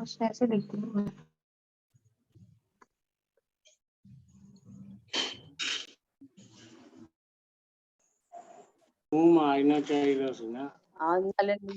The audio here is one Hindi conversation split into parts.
कुछ ऐसे लिखती हूँ। आईना चाहिए सुना ऑन करने के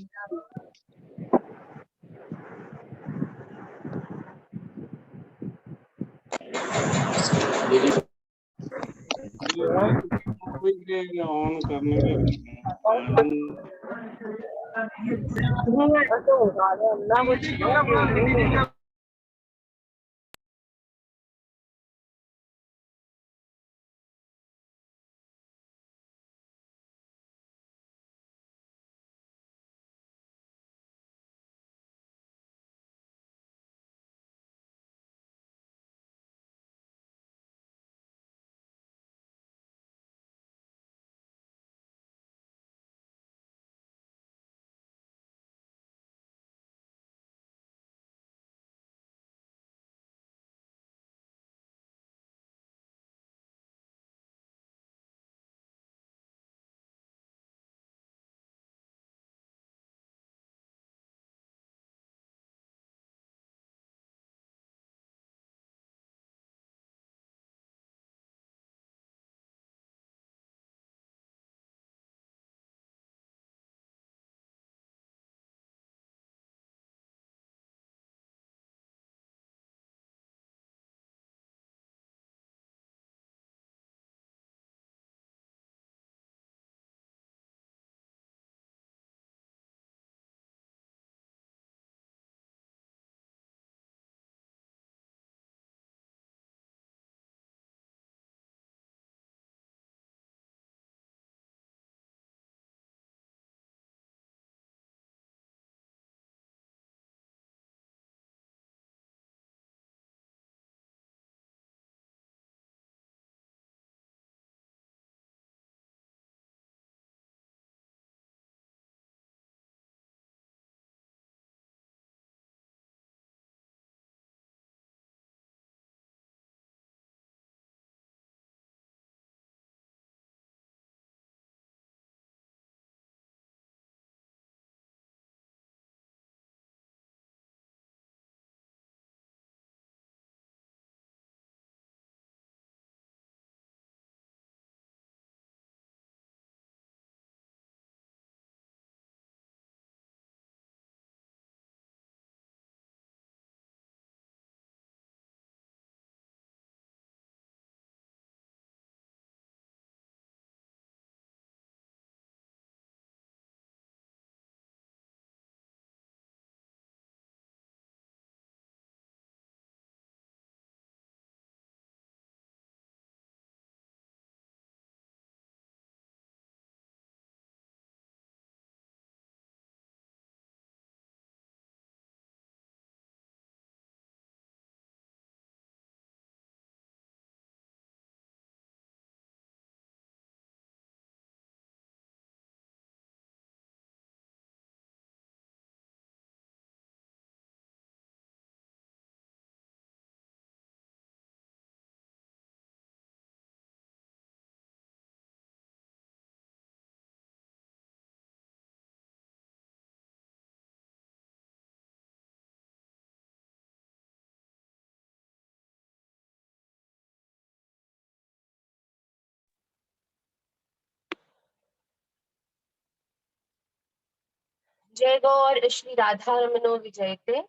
जय गौर श्री राधा रमनो विजयते।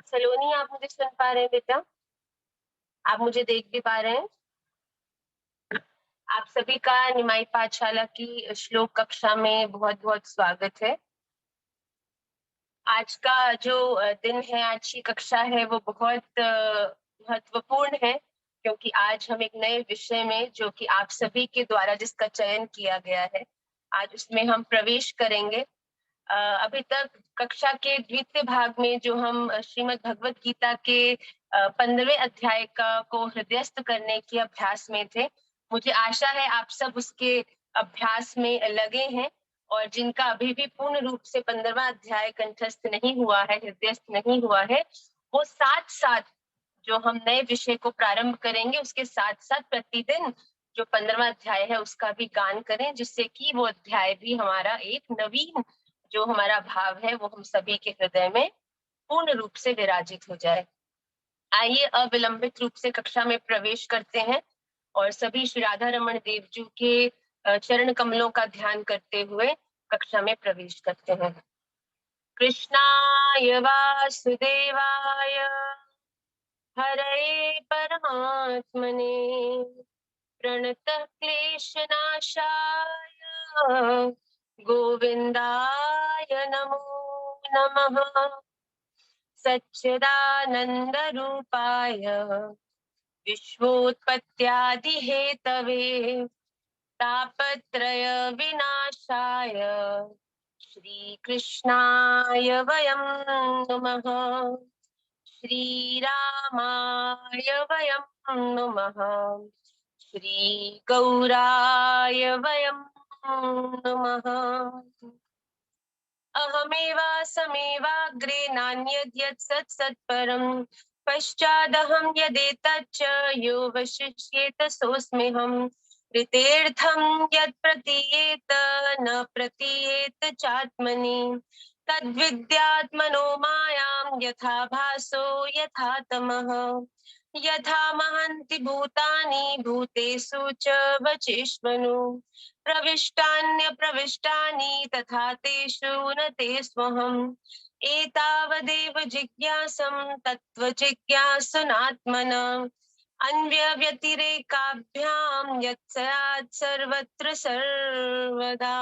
सलोनी, आप मुझे सुन पा रहे हैं बेटा? आप मुझे देख भी पा रहे हैं? आप सभी का निमाई पाठशाला की श्लोक कक्षा में बहुत बहुत स्वागत है। आज का जो दिन है, आज की कक्षा है, वो बहुत महत्वपूर्ण है, क्योंकि आज हम एक नए विषय में, जो कि आप सभी के द्वारा जिसका चयन किया गया है, आज उसमें हम प्रवेश करेंगे। अभी तक कक्षा के द्वितीय भाग में जो हम श्रीमद् भगवत गीता के 15वें अध्याय को हृदयस्थ करने के अभ्यास में थे। मुझे आशा है आप सब उसके अभ्यास में लगे हैं, और जिनका अभी भी पूर्ण रूप से 15वां अध्याय कंठस्थ नहीं हुआ है, हृदयस्थ नहीं हुआ है, वो साथ साथ जो हम नए विषय को प्रारंभ करेंगे उसके साथ साथ प्रतिदिन जो 15वां अध्याय है उसका भी गान करें, जिससे कि वो अध्याय भी हमारा एक नवीन जो हमारा भाव है वो हम सभी के हृदय में पूर्ण रूप से विराजित हो जाए। आइए अविलंबित रूप से कक्षा में प्रवेश करते हैं और सभी श्री राधा रमण देव जी के चरण कमलों का ध्यान करते हुए कक्षा में प्रवेश करते हैं। कृष्णाय वासुदेवाय हरे परमात्मने प्रणतः क्लेशनाशाय गोविन्दाय नमो नमः। सच्चिदानंद रूपाय विश्वोत्पत्त्यादिहेतवे तापत्रय विनाशाय श्रीकृष्णाय वयं नुमः। श्रीरामाय वयं नुमः। श्रीगौराय वयं नुमः। अहमेवासमेवाग्रे नान्यद्यत् सत्सत्परम् पश्चादहं यदेतच्च यो वशिष्येत सोऽस्म्यहम्। ऋतेऽर्थं यत् प्रतीयेत न प्रतीयेत चात्मनि तद्विद्यात्मनो मायां यथा भासो यथा तमः। यथा महन्ति भूतानि भूतेषु च वचेष्वनु प्रविष्टान्यप्रविष्टानि तथा तेषु न तेष्वहम्। एतावदेव जिज्ञासं तत्त्वजिज्ञासुनात्मना अन्यव्यतिरेकाभ्यां यत्स्यात् सर्वत्र सर्वदा।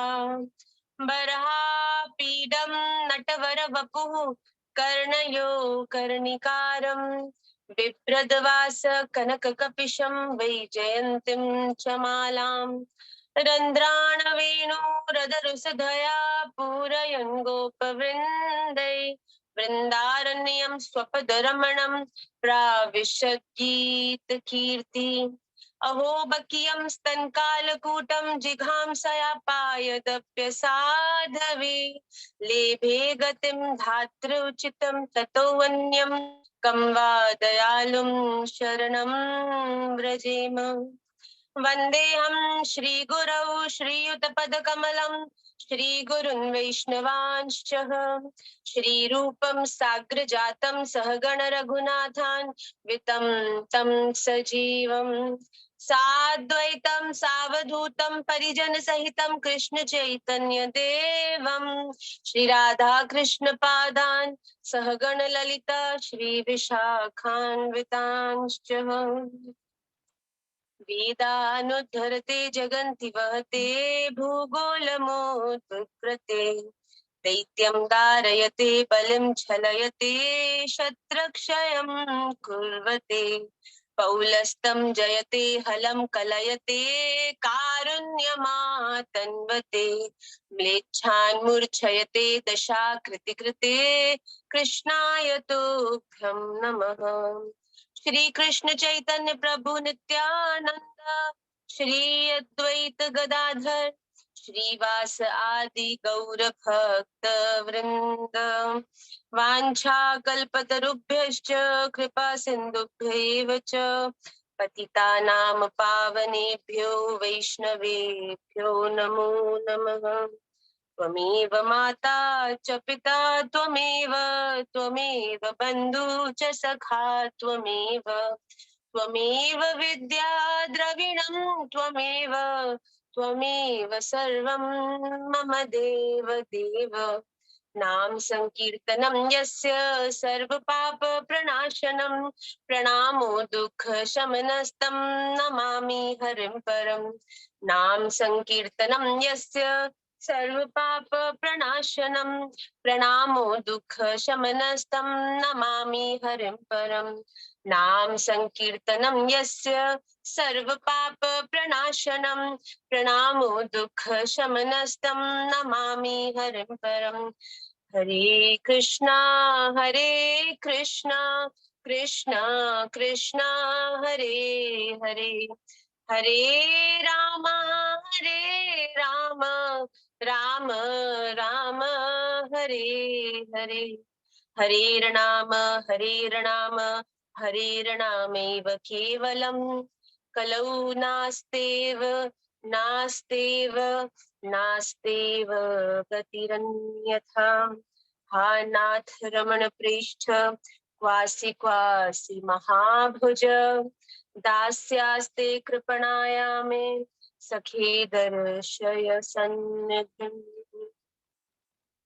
बर्हापीडं नटवरवपुः कर्णयो कर्णिकारं बिभ्रद्वास कनककपिशं वैजयन्तीं च मालाम् रन्ध्राणवेणुरदरुसधया पूरयन् गोपवृन्दै वृन्दारण्यं स्वपदरमणं प्राविशद्गीतकीर्ति। अहो बकीयं स्तनकालकूटं जिघांसयापायदप्यसाधवे लेभे गतिं धात्र्युचितं ततोऽन्यं कं वा दयालुं शरणं व्रजेम। वन्देऽहं श्रीगुरौ श्रीयुतपदकमलं श्रीगुरुन् वैष्णवांश्च श्रीरूपं साग्रजातं सहगण रघुनाथान् वितं तं सजीवम् साद्वैतं सावधूतं परिजन सहितं कृष्ण चैतन्य देवं श्री राधा कृष्ण पादान् सहगण ललिता श्री विशाखान्वितांश्च वेदानुद्धरते जगन्ति वहते भूगोलमोत्कृते दैत्यं दारयते बलिं छलयते शत्रक्षयं कुर्वते पौलस्तं जयते हलं कलयते कारुण्यमातन्वते म्लेच्छान् मूर्छयते दशाकृतिकृते कृष्णाय तुभ्यं नमः। श्री कृष्ण चैतन्य प्रभु नित्यानंद श्री अद्वैत गदाधर श्रीवास आदि गौर भक्त वृंद वांछा कल्पतरुभ्यश्च कृपा सिंधुभ्यैव च पतितानां पावनेभ्यो वैष्णवेभ्यो नमो नमः। त्वमेव माता च पिता त्वमेव त्वमेव बन्धु च सखा त्वमेव त्वमेव विद्या द्रविणं त्वमेव त्वमेव सर्वं मम देव देव। नाम संकीर्तनं यस्य सर्वपाप प्रणाशनं प्रणामो दुःख शमनस्तं नमामि हरिं परं। नाम संकीर्तनं यस्य सर्वपाप प्रणाशनं प्रणामो दुःख शमनस्तं नमामि हरिं परं। नाम संकीर्तनं यस्य सर्वपाप प्रणाशनं प्रणामो दुःख शमनस्तं नमामि हरिं परं। हरे कृष्णा कृष्णा कृष्णा हरे हरे हरे राम राम राम हरे हरे हरेर्नाम हरेर्नामैव केवलम् कलौ नास्तेव गतिरन्यथा। हा नाथ रमण पृष्ठ क्वासि क्वासि महाभुज दास्यास्ते कृपणाया मे सखे दर्शय सन्निधिं।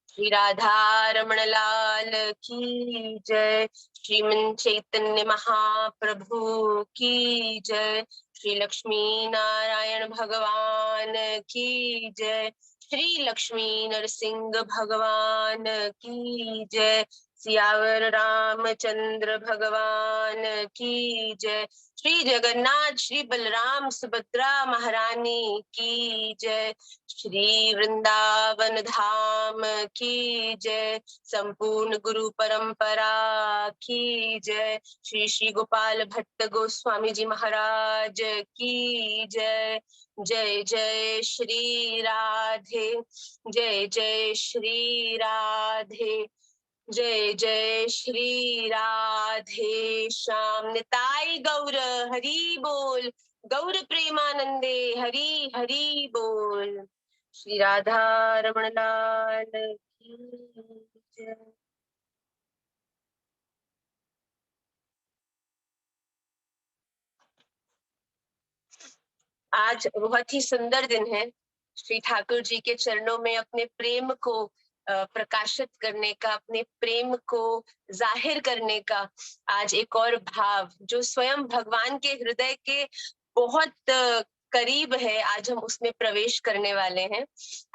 श्री राधा रमण लाल की जय। श्रीमन चैतन्य महाप्रभु की जय। श्री लक्ष्मी नारायण भगवान की जय। श्री लक्ष्मी नरसिंह भगवान की जय। सियावर रामचंद्र भगवान की जय। श्री जगन्नाथ श्री बलराम सुभद्रा महारानी की जय। श्री वृंदावन धाम की जय। संपूर्ण गुरु परंपरा की जय। श्री श्री गोपाल भट्ट गोस्वामी जी महाराज की जय। जय जय श्री राधे। जय जय श्री राधे। जय जय श्री राधे श्याम। निताई गौर हरि बोल। गौर प्रेमानंदे हरि हरि बोल। श्री राधा रमण लाल की जय। आज बहुत ही सुंदर दिन है। श्री ठाकुर जी के चरणों में अपने प्रेम को प्रकाशित करने का, अपने प्रेम को जाहिर करने का आज एक और भाव जो स्वयं भगवान के हृदय के बहुत करीब है, आज हम उसमें प्रवेश करने वाले हैं।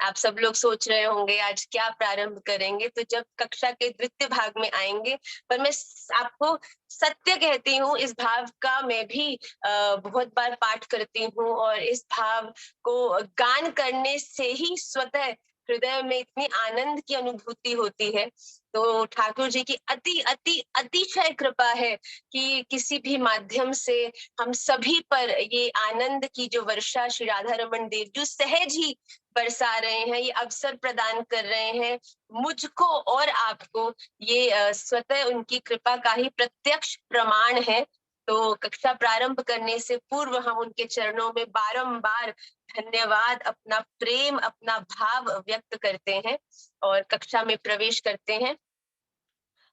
आप सब लोग सोच रहे होंगे आज क्या प्रारंभ करेंगे, तो जब कक्षा के द्वितीय भाग में आएंगे। पर मैं आपको सत्य कहती हूँ, इस भाव का मैं भी बहुत बार पाठ करती हूँ और इस भाव को गान करने से ही स्वतः हृदय में इतनी आनंद की अनुभूति होती है। तो ठाकुर जी की अति अति अतिशय कृपा है कि किसी भी माध्यम से हम सभी पर ये आनंद की जो वर्षा श्री राधा रमन देव जो सहज ही बरसा रहे हैं, ये अवसर प्रदान कर रहे हैं मुझको और आपको। ये स्वतः उनकी कृपा का ही प्रत्यक्ष प्रमाण है। तो कक्षा प्रारंभ करने से पूर्व हम उनके चरणों में बारंबार धन्यवाद, अपना प्रेम, अपना भाव व्यक्त करते हैं और कक्षा में प्रवेश करते हैं।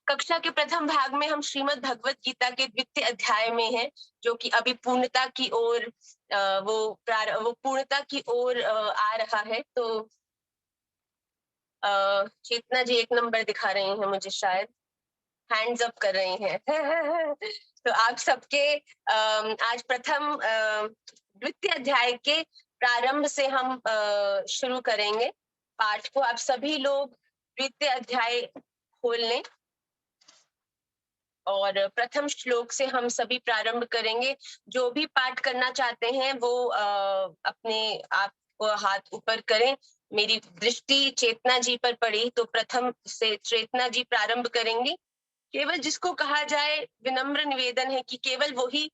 कक्षा के प्रथम भाग में हम श्रीमद् भगवत गीता के द्वितीय अध्याय में हैं, जो कि अभी पूर्णता की ओर वो पूर्णता की ओर आ रहा है। तो चेतना जी 1 नंबर दिखा रही हैं मुझे, शायद हैंड्स अप कर रही हैं। तो आप सबके आज प्रथम द्वितीय अध्याय के प्रारंभ से हम शुरू करेंगे पाठ को। आप सभी लोग द्वितीय अध्याय खोल लें और प्रथम श्लोक से हम सभी प्रारंभ करेंगे। जो भी पाठ करना चाहते हैं वो अपने आप हाथ ऊपर करें। मेरी दृष्टि चेतना जी पर पड़ी तो प्रथम से चेतना जी प्रारंभ करेंगी। केवल जिसको कहा जाए, विनम्र निवेदन है कि केवल वो ही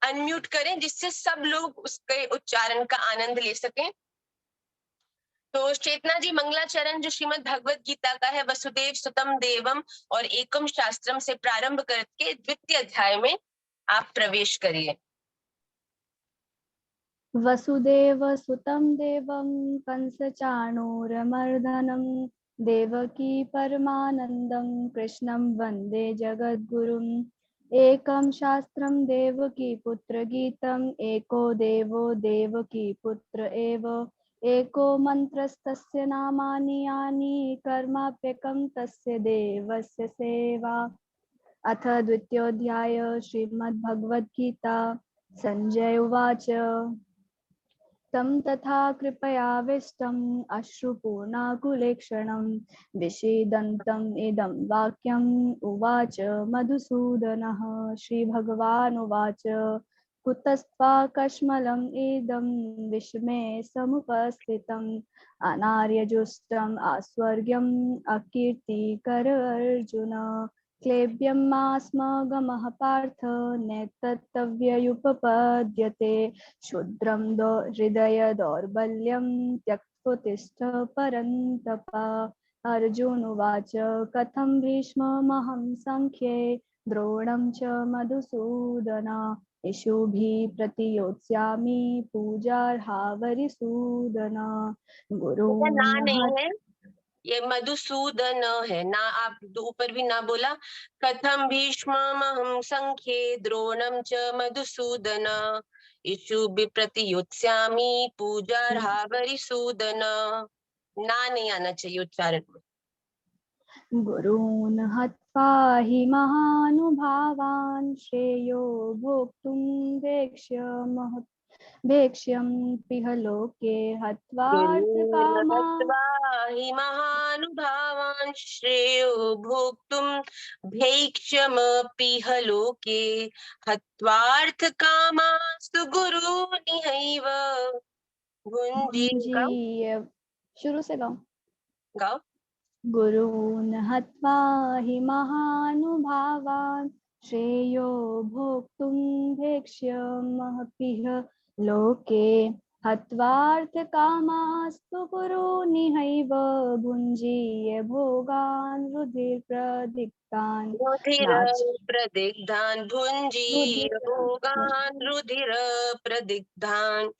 अनम्यूट करें, जिससे सब लोग उसके उच्चारण का आनंद ले सकें। तो चेतना जी मंगलाचरण जो श्रीमद् भगवत गीता का है, वसुदेव सुतम देवम और एकम शास्त्रम से प्रारंभ करके द्वितीय अध्याय में आप प्रवेश करिए। वसुदेव सुतं देवं कंसचाणूरमर्दनं देवकी परमानन्दं कृष्णं वन्दे जगद्गुरुम्। एकं शास्त्रं देवकी पुत्रगीतम् एको देवो देवकी पुत्र एव एको मन्त्रस्तस्य नामानि यानि कर्माप्यकं तस्य देवस्य सेवा। अथ द्वितीयोऽध्याय श्रीमद्भगवद्गीता। संजय उवाच तं तथा कृपयाविष्टम् अश्रुपूर्णाकुलेक्षणं विषीदन्तम् इदं वाक्यम् उवाच मधुसूदनः। श्रीभगवानुवाच कुतस्त्वाकश्मलम् इदं विषमे समुपस्थितम् अनार्यजुष्टम् आस्वर्ग्यम् अकीर्तिकर अर्जुन। क्लेब्यं मास्मगमः पार्थ नैतत्तव्ययुपपद्यते क्षुद्रं हृदय दौर्बल्यं त्यक्त्वतिष्ठ परन्तप। अर्जुन उवाच कथं भीष्ममहं संख्ये द्रोणं च मधुसूदन इषुभिः प्रतियोत्स्यामि पूजार्हा वरिसूदन। ना गुरुन् नहीं है, ये मधुसूदन है ना, आप ऊपर भी ना बोला। कथम भीष्ममहं संख्ये द्रोणं च मधुसूदन इषुभि प्रतियुत्स्यामि पूजार्हा वरिसूदन। ना नहीं आना चाहिए उच्चारण में। गुरून् हत्वा हि महानुभावान् श्रेयो भोक्तुं भेक्ष्यम्पिह लोके गुरून् हत्वार्थकामा। हत्वा हि महानुभावान् श्रेयो भोक्तुं भैक्ष्यमपीह लोके हत्वार्थकामास्तु गुरूनिहैव भुञ्जीत। भुञ्जीय, शुरू से गाओ। गाओ। गुरून् हत्वा हि महानुभावान् श्रेयो भोक्तुं भेक्ष्यमपिह लोके हत्वार्थकामास्तु गुरूनिहैव भुञ्जीय भोगान् रुधिरप्रदिक्तान् रुधिर नाच प्रदिग्धान् भुञ्जीय भोगान् रुधिर प्रदिग्धान्।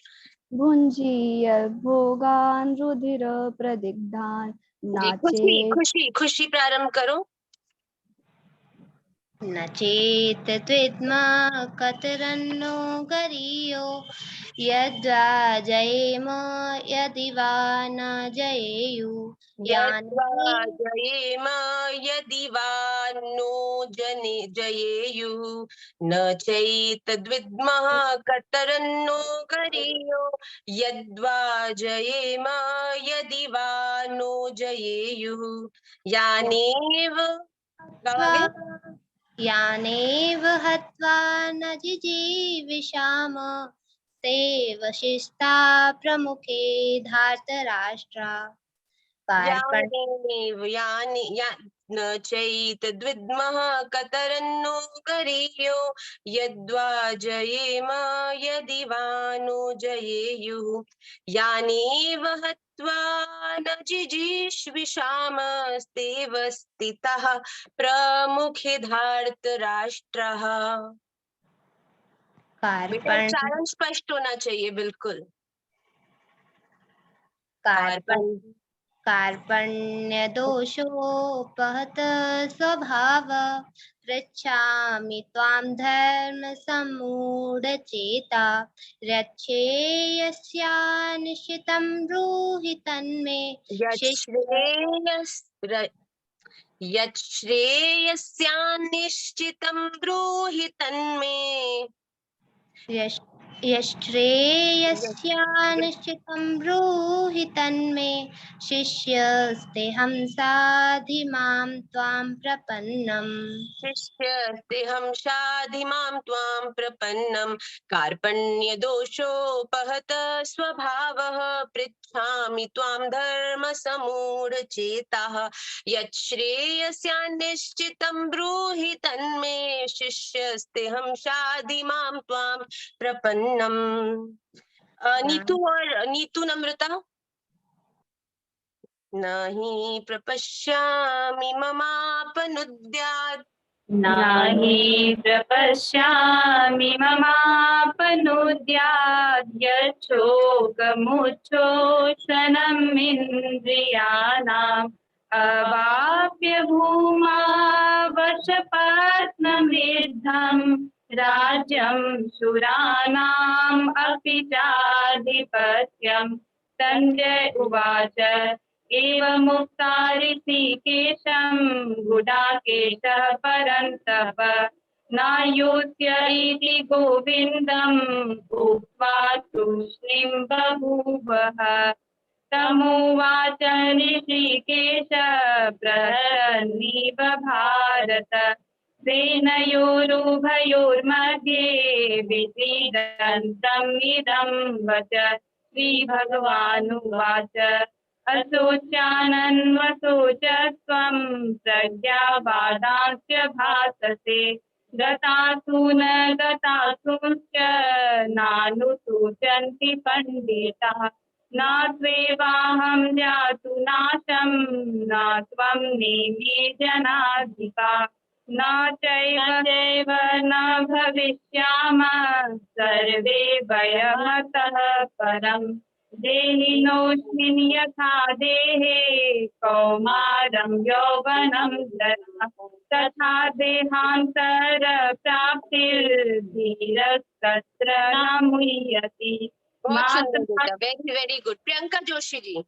भुञ्जीय भोगान् रुधिरप्रदिग्धान् जी, खुशी नाचेत् खुशी खुशी प्रारंभ करो। न चेत् त्विद्मा कतरन्नो गरीयो यद्वा जयेम यदि वा न जयेयुः यद्वा यानि जयेम यदि वा नो जने जयेयुः न चैतद्विद्मः कतरन्नो गरीयो यद्वा जयेम यदि वा नो जयेयुः यानेव। गाओगे? यानेव हत्वा न जिजीविषाम ते वशिष्ठा प्रमुखे धार्तराष्ट्रा। यानेव न चैतद्विद्मः कतरन्नो गरीयो यद्वा जयेम यदि वा नो जयेयुः यानेव हत्वा न जिजीविषामस्तेव स्थितः प्रमुखे धार्तराष्ट्रः। बेटा उच्चारण स्पष्ट होना चाहिए बिल्कुल। कार्पण्यदोषोपहत स्वभाव पृच्छामि त्वां धर्मसम्मूढचेता यच्छ्रेयस्यानिश्चितं ब्रूहि तन्मे यच्छ्रेयस्यानिश्चितं ब्रूहि तन्मे यश्श्रेयस्यानिश्चितं ब्रूहि तन्मे शिष्यस्तेऽहं साधिमां त्वां प्रपन्नम्। शिष्यस्तेऽहं साधिमां त्वां प्रपन्नं कार्पण्यदोषोपहत स्वभावः पृच्छामि त्वां धर्मसम्मूढचेताः यच्छ्रेयस्यानिश्चितं ब्रूहि तन्मे शिष्यस्तेऽहं साधिमां त्वां प्रपन्नम। नीतू और नीतू नम्रता। नहि प्रपश्यामि ममापनुद्यात् नहि प्रपश्यामि ममापनुद्यात् यच्छोकमुच्छोषणम् इन्द्रियाणाम् अवाप्य भूमा वशपत्नमृद्धम् राज्यं सुराणाम् अपि चाधिपत्यम्। संजय उवाच एवमुक्ता ऋषिकेशं गुडाकेशः परन्तप नायोत्य इति गोविन्दम् उक्त्वा तूष्णीं बभूवः। तमुवाच ऋषिकेश प्रहरन्निव भारत सेनयोरुभयोर्मध्ये विसीदन्तम् इदं वच। श्रीभगवानुवाच अशोच्यानन्वशोचस्त्वं प्रज्ञावादांश्च भासते गतासु न गतासूंश्च नानुशोचन्ति पण्डिताः न त्वेवाहं जातु नाशं न त्वं नेमे जनाधिपा न चैव न भविष्यामः सर्वे वयमतः परम्। देहिनोऽस्मिन् यथा देहे कौमारं यौवनं जरा तथा देहान्तरप्राप्तिर्धीरस्तत्र न मुह्यति। बहुत सुंदर मातृ बेटा, very very good. Priyanka Joshi ji,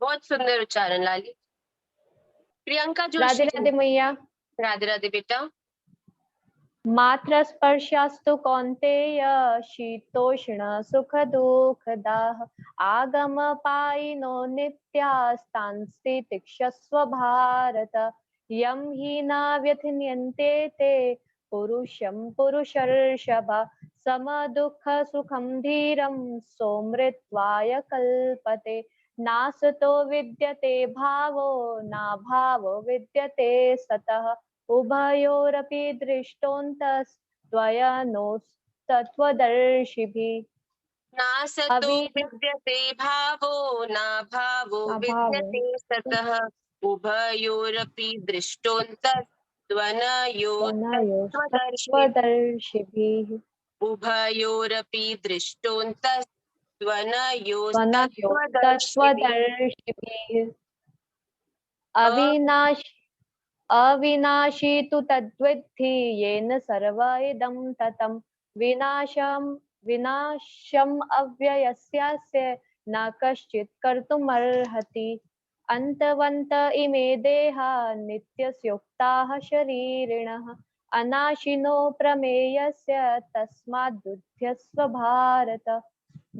बहुत सुंदर उच्चारण लाली। प्रियंका राधे जोशी राधे जी, मैया। राधे राधे बेटा। मात्र स्पर्शास्तु कौन्तेय शीतोष्ण सुख दुःखदाः आगम पायिनो नित्यास्तांस्ति तिक्षस्व भारत यं हि न व्यथन्यन्ते ते पुरुषं पुरुषर्षभ समदुःख सुखं धीरं सोमृत्वाय कल्पते नासतो विद्यते भावो नाभावो विद्यते सतः उभयोरपि दृष्टोऽन्तस्त्वयनोस्तत्त्वदर्शिभिः नासतो विद्यते भावो न भावो विद्यते सतः उभयोरपि दृष्टोऽन्तस्त्वनयोस्तत्त्वदर्शिभिः तत्त्वदर्शिभिः उभयोरपि दृष्टोऽन्तस्त्वनयोस्तत्त्वदर्शिभिः अविनाशी तु तद्विद्धि येन सर्व इदं ततं विनाशम् अव्ययस्यास्य न कश्चित् कर्तुमर्हति अन्तवन्त इमे देहा नित्यस्योक्ताः शरीरिणः अनाशिनो प्रमेयस्य तस्माद्बुध्यस्व भारत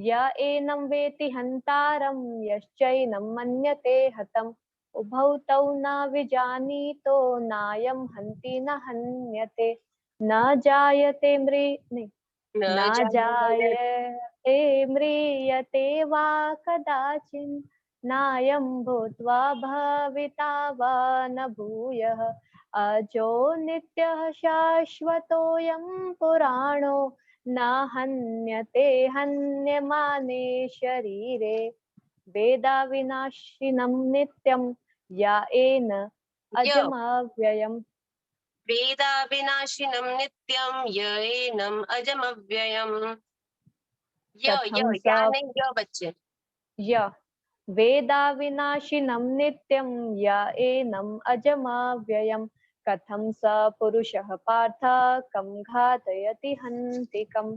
य एनं वेति हन्तारं यश्चैनं मन्यते हतम् उभौ तौ न विजानीतो नायं हन्ति न हन्यते न जायते म्रियते वा कदाचिन् नायं भूत्वा भविता वा न भूयः अजो नित्यः शाश्वतोऽयं पुराणो न हन्यते हन्यमाने शरीरे वेदाविनाशिनं नित्यं या एन अजमव्ययम् वेदाविनाशिनं नित्यं य एनम् अजमव्ययम्। या नहीं य बच्चे। य वेदाविनाशिनं नित्यं या एनम् अजमव्ययम् कथं स पुरुषः पार्थ कं घातयति हन्तिकम्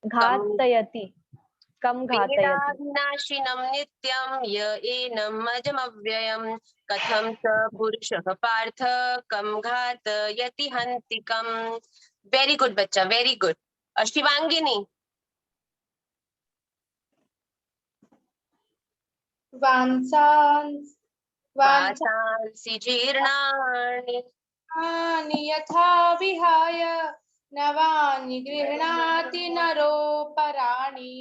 घातयति कं घातयति वेदाविनाशिनं नित्यं य एनम् अजमव्ययम् कथं स पुरुषः पार्थ कं घातयति हन्तिकम्। वेरी गुड बच्चा, वेरी गुड। शिवांगिनी। वासांसि जीर्णानि यथा विहाय नवानि गृह्णाति नरोपराणि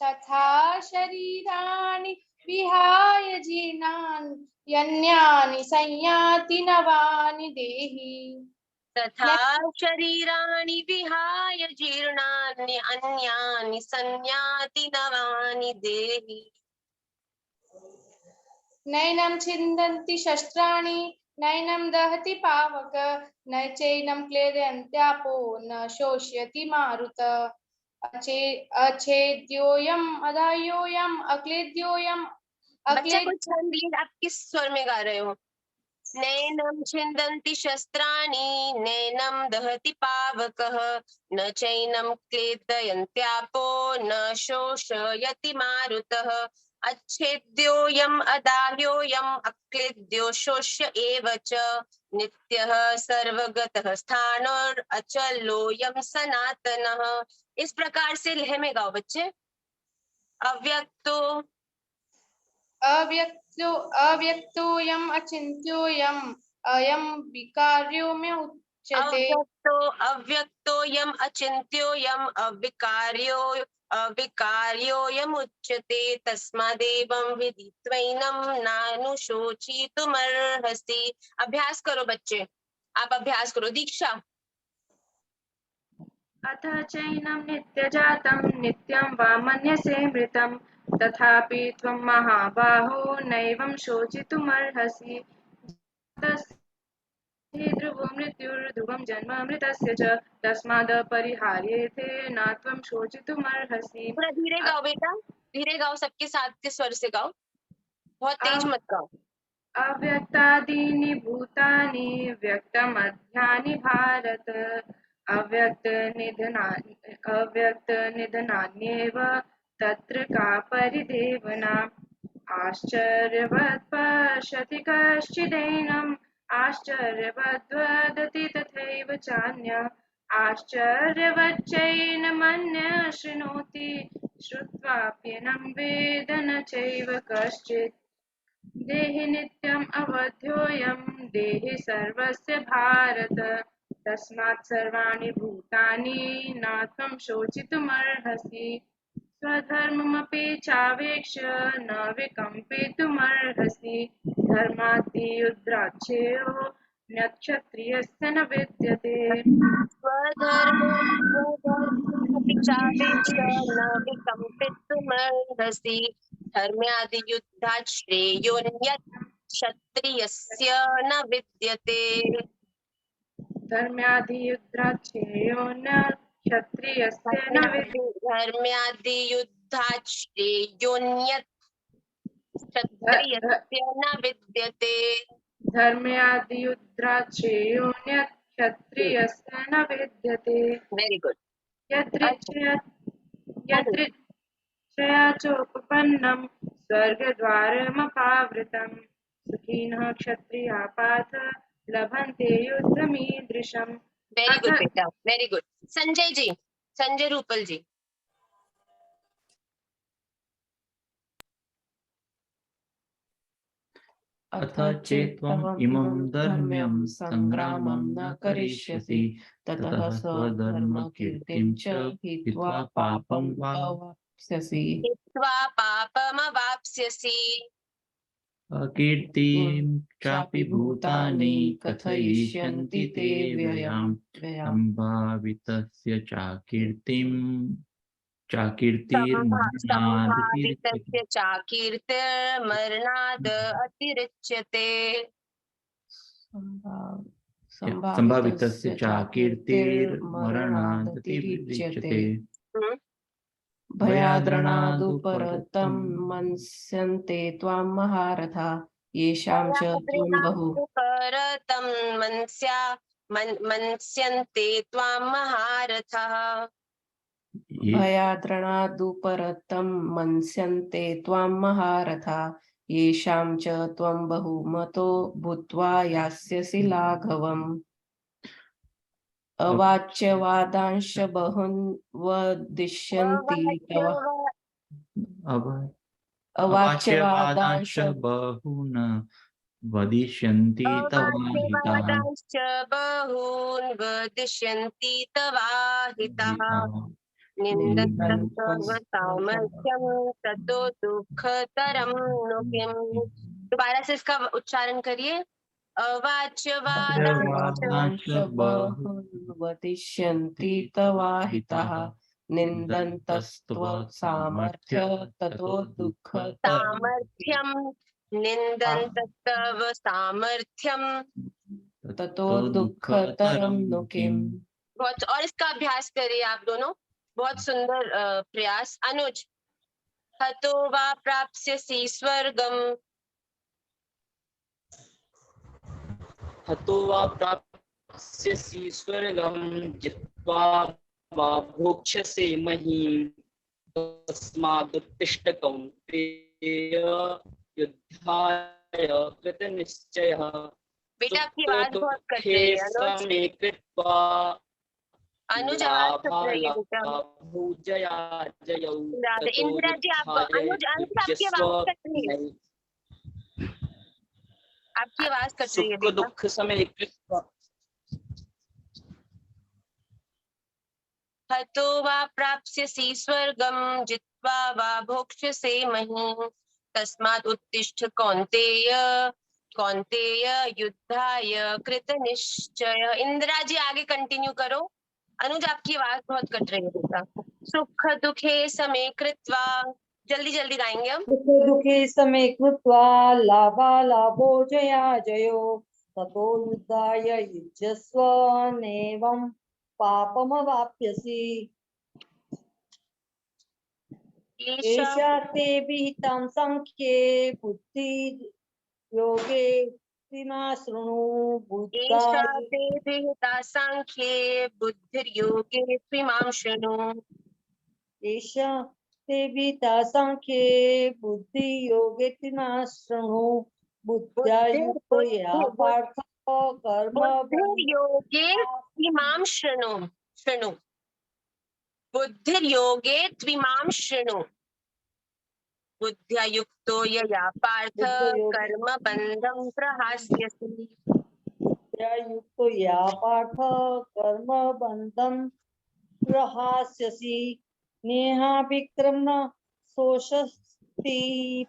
तथा शरीराणि विहाय जीर्णानि अन्यानि संयाति नवानि देहि। तथा शरीराणि विहाय जीर्णानि अन्यानि संयाति नवानि देहि। नैनं छिन्दन्ति शस्त्राणि नैनं दहति पावक न चैनं क्लेदयन्त्यापो न शोष्यति मारुत अच्छेद्योऽयम् अदाह्योऽयम् अक्लेद्योऽयम् बच्चा कुछ संगीत आप किस स्वर में गा रहे हो? नैनं छिन्दन्ति शस्त्राणि नैनं दहति पावकः न चैनं क्लेदयन्त्यापो न शोषयति मारुतः अच्छेद्योऽयम् अदाह्योऽयम् अक्लेद्यो शोष्य एव च नित्यः सर्वगतः स्थाणोरचलोऽयं सनातनः। इस प्रकार से लय में गाओ बच्चे। अव्यक्तोऽयम् अचिन्त्योऽयम् अयं विकार्योऽम्य उच्यते। अव्यक्तोऽयम् अचिन्त्योऽयम् अविकार्योऽयम् उच्यते तस्मादेवं विदित्वैनं नानुशोचितुमर्हसि। अभ्यास करो बच्चे, आप अभ्यास करो। दीक्षा। अथ चैनं नित्यजातं नित्यं वा मन्यसे मृतं तथापि त्वं महाबाहो नैवं शोचितुमर्हसि हि ध्रुवो मृत्युर् ध्रुवं जन्म अमृतस्य च तस्माद् परिहार्येते न त्वं शोचितुमर्हसि। थोड़ा धीरे गाओ बेटा, धीरे गाओ, सबके साथ के स्वर से गाओ, बहुत तेज मत गाओ। अव्यक्तादीनि भूतानि व्यक्तमध्यानि भारत अव्यक्तनिधनान्येव तत्र का परिदेवना। आश्चर्यवत् पश्यति कश्चिदैनम् आश्चर्यवद् वदति तथैव चान्यः आश्चर्यवच्चैनमन्यः शृणोति श्रुत्वाप्येनं वेद न चैव कश्चित्। देहि नित्यम् अवध्योऽयं देहि सर्वस्य भारत तस्मात् सर्वाणि भूतानि न त्वं शोचितुमर्हसि। स्वधर्ममपि चावेक्ष्य न विकम्पितुमर्हसि। धर्माद्धियुद्धाच्छेयो नक्षत्रियस्य न विद्यते। स्वधर्ममपि चावेक्ष्य न विकम्पितुमर्हसि। धर्म्यादियुद्धात् श्रेयोऽन्यत् क्षत्रियस्य न विद्यते। धर्म्याधियुद्धाच्छेयो न क्षत्रियस्य न विद्यते। धर्म्यादियुद्धात् श्रेयोऽन्यत् क्षत्रियस्य न विद्यते। धर्म्यादियुद्धाच्छेयो न क्षत्रियस्य न विद्यते। Very good. यदृच्छया चोपपन्नं स्वर्गद्वारमपावृतं सुखिनः क्षत्रियाः पार्थ लभन्ते युद्धमीदृशम्। वेरी गुड बेटा, वेरी गुड। संजय जी, संजय रूपल जी। अथ चेत्त्वम् इमं धर्म्यं संग्रामं न करिष्यसि ततः स्वधर्मकीर्तिं च हित्वा पापं वाप्स्यसि। हित्वा पापमवाप्स्यसि। अकीर्तिं चापि भूतानि कथयिष्यन्ति ते व्ययाम् संभावितस्य संभावितस्य चाकीर्तिर्मरणाद् अतिरिच्यते। संभावितस्य चाकीर्तिर्मरणादतिरिच्यते। भयाद्रणादुपरतं मन्स्यन्ते त्वां महारथा येषां च त्वं बहु परतं मन्स्यन्ते त्वां महारथः। भयाद्रणादुपरतं मन्स्यन्ते त्वां महारथा येषां च त्वं बहुमतो भूत्वा यास्यसि लाघवम्। अवाच्यवादांश बहून् वदिष्यन्ति तव अवाच्यवादांश बहून् वदिष्यन्ति तवाहिताः। अवाच्यवादांश्च बहून् वदिष्यन्ति तवाहिताः। निन्दन्तस्तव सामर्थ्यं ततो दुःखतरं नु किम्। दोबारा से इसका उच्चारण करिए। अवाच्यवादांश बहून् वदिष्यन्ति तवाहिताः निन्दन्तस्त्व सामर्थ्य ततो सामर्थ्यं निन्दन्तस्तव सामर्थ्यं ततो दुःखतरं नु किम्। बहुत, और इसका अभ्यास करिए आप दोनों, बहुत सुंदर प्रयास। अनुज, हतो वा प्राप्स्यसि स्वर्गम्। हतो वा प्राप्स्यसि स्वर्गं जित्वा वा भोक्ष्यसे महीम् तस्मादुत्तिष्ठ कौन्तेय युद्धाय कृतनिश्चयः। बेटा आपकी आवाज बहुत कट रही है अनुज, आवाज कट रही है बेटा। इंदिरा जी, आप अनुज आपकी आवाज कट रही है, आपकी आवाज कट रही है बेटा। दुख समय हतो वा प्राप्स्यसि स्वर्गं जित्वा वा भोक्ष्यसे महीम् तस्मात् उत्तिष्ठ कौन्तेय कौन्तेय युद्धाय कृतनिश्चय। इंदिरा जी आगे कंटिन्यू करो। अनुज आपकी आवाज बहुत कट रही है बेटा। सुख दुखे समे कृत्वा, जल्दी जल्दी गाएंगे हम। सुख दुखे समे कृत्वा लाभालाभो जया जयो ततो युद्धाय युज्यस्व नैवं पापमवाप्स्यसि। एषा ते विहितं संख्ये बुद्धि योगे मा शृणु एषा बुद्धाय ते विहिता सांख्ये बुद्धिर्योगे त्विमां शृणु। एषा ते विहिता संख्ये बुद्धि योगे मा शृणु बुद्ध्या युक्तो या पार्थ कर्म बुद्धिर्योगे त्विमां शृणु शृणु बुद्धिर्योगे त्विमां शृणु बुद्ध्या युक्तो यया पार्थ कर्म बन्धं प्रहास्यसि। बुद्ध्या युक्तो या पार्थ कर्म बन्धं प्रहास्यसि। नेहा विक्रम शोषस्ति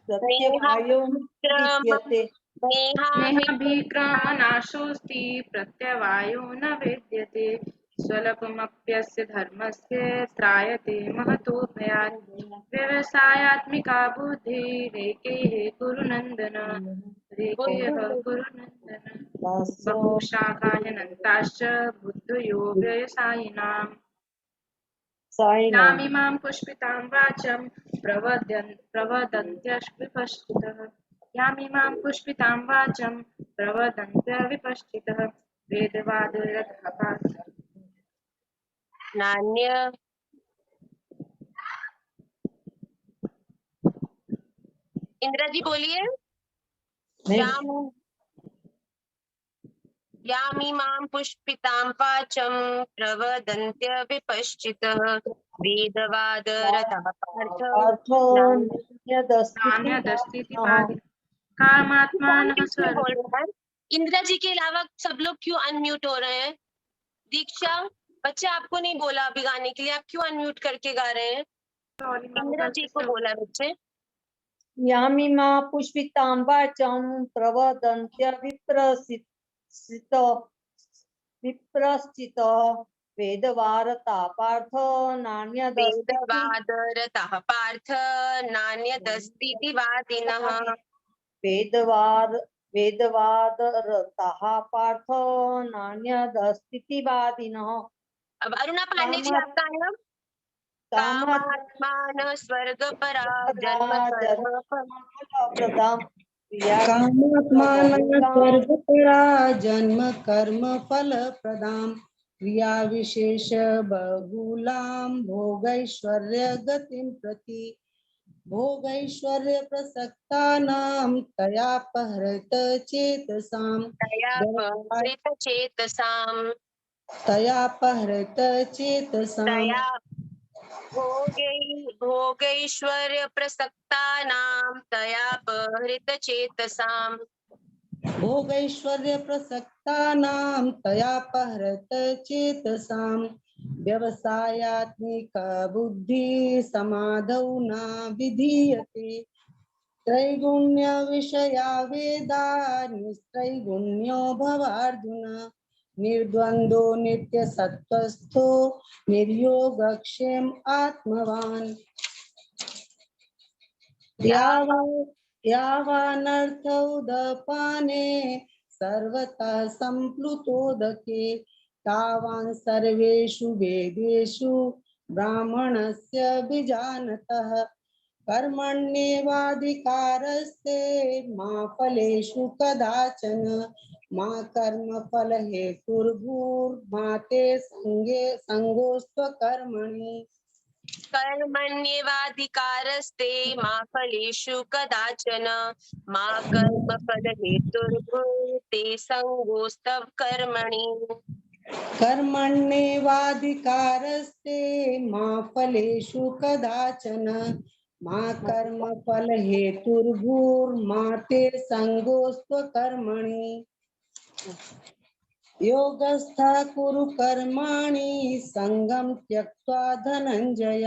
प्रत्यवायो विद्यते। नेहाभिक्रमनाशोऽस्ति प्रत्यवायो न वेद्यते। स्वल्पमप्यस्य धर्मस्य त्रायते महतो भयात्। व्यवसायात्मिका बुद्धिरेकेः कुरु नन्दन रेकेः कुरु नन्दन। बहुशाखाह्यनन्ताश्च बुद्धयो व्यवसायिनाम्। यामिमां पुष्पितां वाचं प्रवदन्त्यविपश्चितः। यामिमां पुष्पितां वाचं प्रवदन्त्यविपश्चितः। वेदवादरथः नान्य इंदिरा जी बोलिए। यामिमां पुष्पितां वाचं प्रवदन्त्य विपश्चितः। वेदवादरथः पार्थ नान्यदस्तीति कामात्मानः स्वर्ग। बोल रहे हैं? इंदिरा जी के अलावा सब लोग क्यों अनम्यूट हो रहे हैं? दीक्षा बच्चे आपको नहीं बोला अभी गाने के लिए, आप क्यों अनम्यूट करके गा रहे हैं? इंदिरा जी को बोला बच्चे। यामिमा पुष्पितां वाचं प्रवदन्त्य विप्रश्चित वेदवारता पार्थ नान्यदस्ति। वेदवादरतः पार्थ नान्यदस्तीति वादिनः। वेदवादरतः पार्थ नान्यदस्तीति वादिनः। अब अरुणा पांडे जी आपका है। कामात्मानः स्वर्गपरा जन्म कर्म फल प्रदां क्रिया विशेष बहुलां भोगैश्वर्य गतिं प्रति। भोगैश्वर्य प्रसक्तानां तयापहृत चेतसां भोगैश्वर्य प्रसक्तानां तयापहृत चेतसां। भोगैश्वर्य प्रसक्तानां तयापहृत चेतसां व्यवसायात्मिका बुद्धि समाधौ न विधीयते। त्रैगुण्य विषया वेदा निस्त्रैगुण्यो भवार्जुन। निर्द्वन्द्वो नित्य सत्वस्थो निर्योगक्षेम आत्मवान्। यावानर्थ उदपाने सर्वतः संप्लुतोदके तावान् सर्वेषु वेदेषु ब्राह्मणस्य विजानतः। कर्मण्येवाधिकारस्ते मा फलेषु कदाचन मा कर्मफल हेतुर्भूर्मा ते संगोऽस्त्वकर्मणि। कर्मण्येवाधिकारस्ते मा फलेषु कदाचन मा कर्मफल हेतुर्भूर्ते संगोऽस्त्व कर्मणि। कर्मण्येवाधिकारस्ते मा फलेषु कदाचन मा कर्मफल हेतुर्भूर्मा ते संगोऽस्त्वकर्मणि। योगस्थः कुरु कर्माणि संगं त्यक्त्वा धनञ्जय।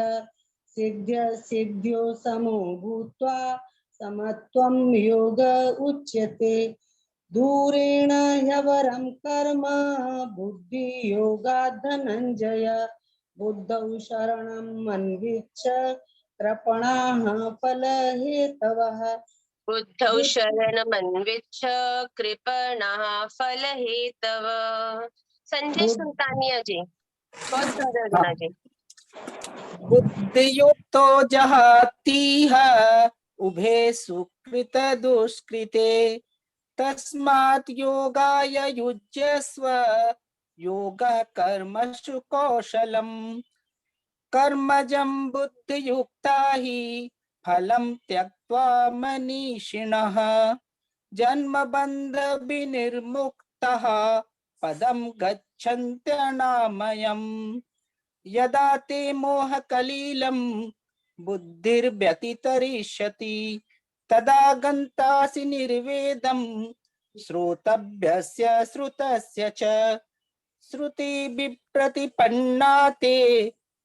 सिद्ध्यो समो भूत्वा समत्वं योग उच्यते। दूरेण ह्यवरं कर्म बुद्धि योगात् धनञ्जय। बुद्धौ शरणम् अन्विच्छ कृपणाः फलहेतवः। बुद्धौ शरणमन्विच्छ कृपणः फलहेतव। संजय सुल्तानिया जी, बहुत सुंदर गाना जी। बुद्धियुक्तो जहातीह उभे सुकृत दुष्कृते तस्मात् योगाय युज्यस्व योगः कर्मसु कौशलम् कर्मजं बुद्धियुक्ता हि फलं त्यक्त्वा मनीषिणः जन्मबन्ध विनिर्मुक्तः पदं गच्छन्त्यनामयम् यदा ते मोहकलीलं बुद्धिर्व्यतितरिष्यति तदा गन्तासि निर्वेदं श्रोतव्यस्य श्रुतस्य च श्रुति विप्रतिपन्ना ते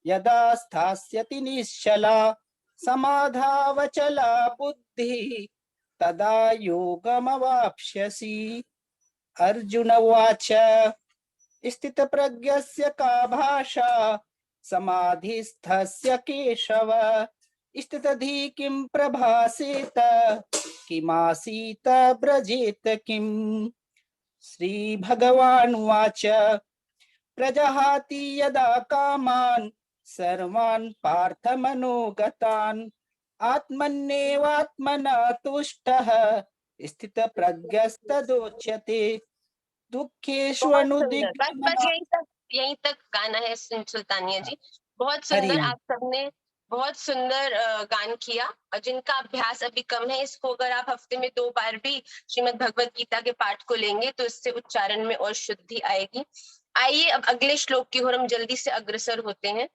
यदा स्थास्यति निश्चला समाधावचला बुद्धिः तदा योगमवाप्स्यसि। अर्जुन उवाच स्थितप्रज्ञस्य का भाषा समाधिस्थस्य केशव स्थितधि किं प्रभासेत किमासीत ब्रजेत किम्। श्री भगवान् उवाच प्रजहाति यदा कामान् सर्वान् पार्थमनोगतान् आत्मन्येवात्मना तुष्टः स्थितप्रज्ञस्तदोच्यते दुःखेषु बस अनुद्विग्नः। यहीं तक गाना है सुल्तानिया जी, बहुत सुंदर। आप सबने बहुत सुंदर गान किया और जिनका अभ्यास अभी कम है, इसको अगर आप हफ्ते में 2 बार भी श्रीमद् भगवत गीता के पाठ को लेंगे तो इससे उच्चारण में और शुद्धि आएगी। आइए अब अगले श्लोक की ओर हम जल्दी से अग्रसर होते हैं।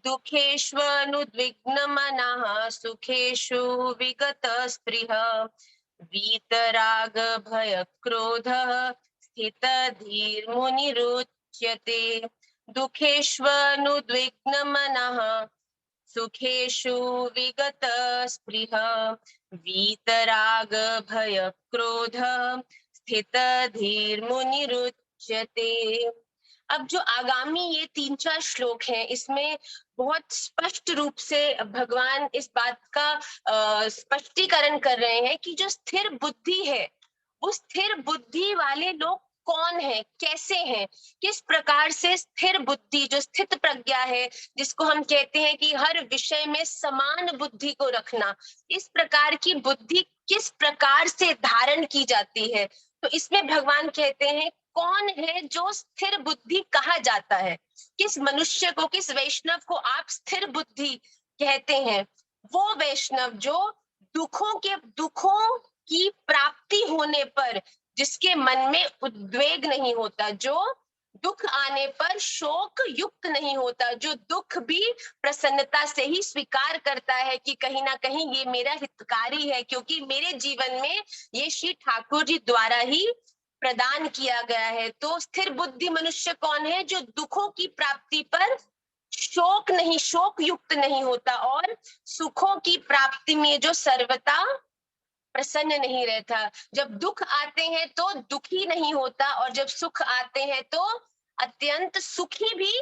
दुःखेष्वनुद्विग्नमनः सुखेषु विगतस्पृहः वीतराग भयक्रोधः स्थितधीर्मुनिरुच्यते। दुःखेष्वनुद्विग्नमनः सुखेषु विगतस्पृहः वीतराग भयक्रोधः स्थितधीर्मुनिरुच्यते। अब जो आगामी ये 3-4 श्लोक हैं, इसमें बहुत स्पष्ट रूप से भगवान इस बात का स्पष्टीकरण कर रहे हैं कि जो स्थिर बुद्धि है, उस स्थिर बुद्धि वाले लोग कौन है, कैसे हैं, किस प्रकार से स्थिर बुद्धि, जो स्थित प्रज्ञा है, जिसको हम कहते हैं कि हर विषय में समान बुद्धि को रखना, इस प्रकार की बुद्धि किस प्रकार से धारण की जाती है। तो इसमें भगवान कहते हैं कौन है जो स्थिर बुद्धि कहा जाता है, किस मनुष्य को, किस वैष्णव को आप स्थिर बुद्धि कहते हैं। वो वैष्णव जो दुखों की प्राप्ति होने पर जिसके मन में उद्वेग नहीं होता, जो दुख आने पर शोक युक्त नहीं होता, जो दुख भी प्रसन्नता से ही स्वीकार करता है कि कहीं ना कहीं ये मेरा हितकारी है, क्योंकि मेरे जीवन में ये श्री ठाकुर जी द्वारा ही प्रदान किया गया है। तो स्थिर बुद्धि मनुष्य कौन है? जो दुखों की प्राप्ति पर शोक युक्त नहीं होता और सुखों की प्राप्ति में जो सर्वदा प्रसन्न नहीं रहता। जब दुख आते हैं तो दुखी नहीं होता और जब सुख आते हैं तो अत्यंत सुखी भी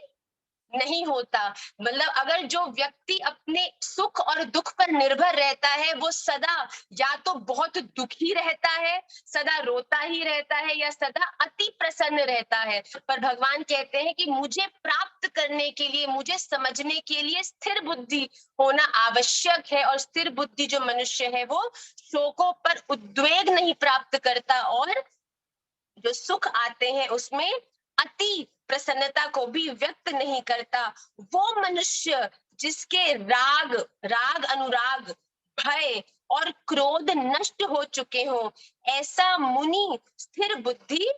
नहीं होता। मतलब अगर जो व्यक्ति अपने सुख और दुख पर निर्भर रहता है, वो सदा या तो बहुत दुखी रहता है, सदा रोता ही रहता है, या सदा अति प्रसन्न रहता है। पर भगवान कहते हैं कि मुझे प्राप्त करने के लिए, मुझे समझने के लिए स्थिर बुद्धि होना आवश्यक है। और स्थिर बुद्धि जो मनुष्य है वो शोकों पर उद्वेग नहीं प्राप्त करता और जो सुख आते हैं उसमें अति प्रसन्नता को भी व्यक्त नहीं करता। वो मनुष्य जिसके राग अनुराग भय और क्रोध नष्ट हो चुके हो, ऐसा मुनि स्थिर बुद्धि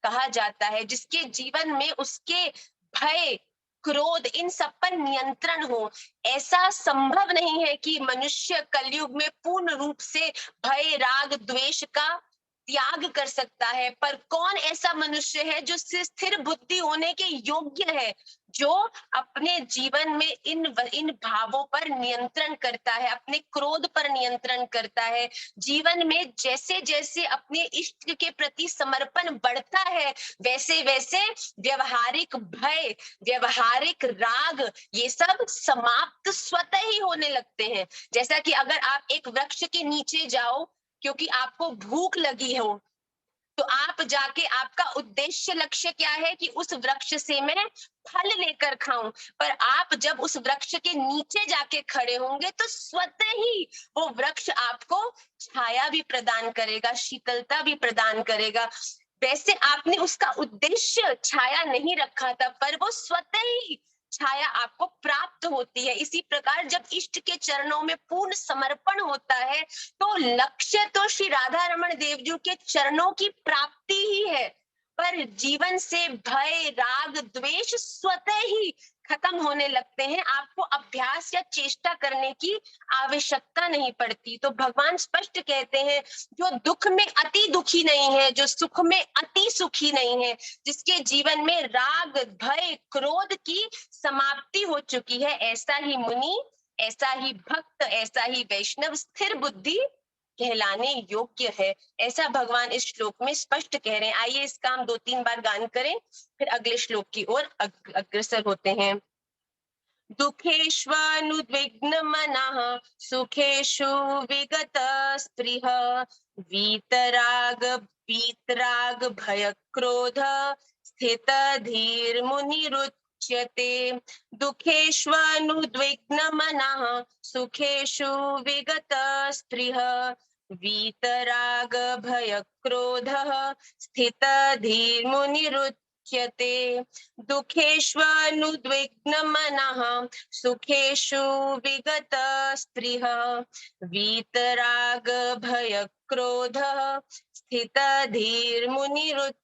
कहा जाता है, जिसके जीवन में उसके भय क्रोध इन सब पर नियंत्रण हो। ऐसा संभव नहीं है कि मनुष्य कलयुग में पूर्ण रूप से भय राग द्वेष का त्याग कर सकता है। पर कौन ऐसा मनुष्य है जो स्थिर बुद्धि होने के योग्य है, जो अपने जीवन में इन भावों पर नियंत्रण करता है, अपने क्रोध पर नियंत्रण करता है। जीवन में जैसे जैसे अपने इष्ट के प्रति समर्पण बढ़ता है, वैसे वैसे व्यवहारिक भय, व्यवहारिक राग, ये सब समाप्त स्वतः ही होने लगते हैं। जैसा कि अगर आप एक वृक्ष के नीचे जाओ क्योंकि आपको भूख लगी हो, तो आप जाके, आपका उद्देश्य लक्ष्य क्या है कि उस वृक्ष से मैं फल लेकर खाऊं, पर आप जब उस वृक्ष के नीचे जाके खड़े होंगे तो स्वतः ही वो वृक्ष आपको छाया भी प्रदान करेगा, शीतलता भी प्रदान करेगा। वैसे आपने उसका उद्देश्य छाया नहीं रखा था, पर वो स्वतः ही छाया आपको प्राप्त होती है। इसी प्रकार जब इष्ट के चरणों में पूर्ण समर्पण होता है तो लक्ष्य तो श्री राधा रमण देव जी के चरणों की प्राप्ति ही है, पर जीवन से भय, राग, द्वेष स्वतः ही खत्म होने लगते हैं। आपको अभ्यास या चेष्टा करने की आवश्यकता नहीं पड़ती। तो भगवान स्पष्ट कहते हैं, जो दुख में अति दुखी नहीं है, जो सुख में अति सुखी नहीं है, जिसके जीवन में राग, भय, क्रोध की समाप्ति हो चुकी है, ऐसा ही मुनि, ऐसा ही भक्त, ऐसा ही वैष्णव स्थिर बुद्धि कहलाने योग्य है। ऐसा भगवान इस श्लोक में स्पष्ट कह रहे हैं। आइए इसका हम 2-3 बार गान करें, फिर अगले श्लोक की ओर अग्रसर होते हैं। दुखेष्वनुद्विग्न मनः सुखेषु विगत स्पृह वीतराग वीतराग भय क्रोध स्थित धीर मुनिरुच्यते। दुखेष्वनुद्विग्न मनः सुखेषु विगत स्पृह वीतराग भय क्रोध स्थित धीर मुनिरुच्यते। दुखेष्वनुद्विग्न मनः सुखेषु विगत स्पृह वीतराग भय क्रोध स्थित धीर मुनिरुच्यते।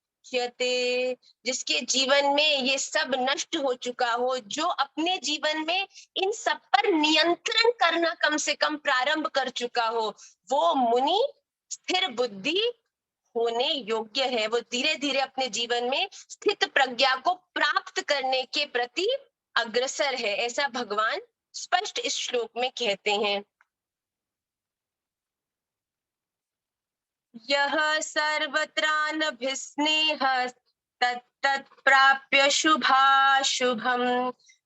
जिसके जीवन में ये सब नष्ट हो चुका हो, जो अपने जीवन में इन सब पर नियंत्रण करना कम से कम प्रारंभ कर चुका हो, वो मुनि स्थिर बुद्धि होने योग्य है। वो धीरे धीरे अपने जीवन में स्थित प्रज्ञा को प्राप्त करने के प्रति अग्रसर है, ऐसा भगवान स्पष्ट इस श्लोक में कहते हैं। यह सर्वत्रानभिस्नेहः तत्तत्प्राप्य शुभाशुभं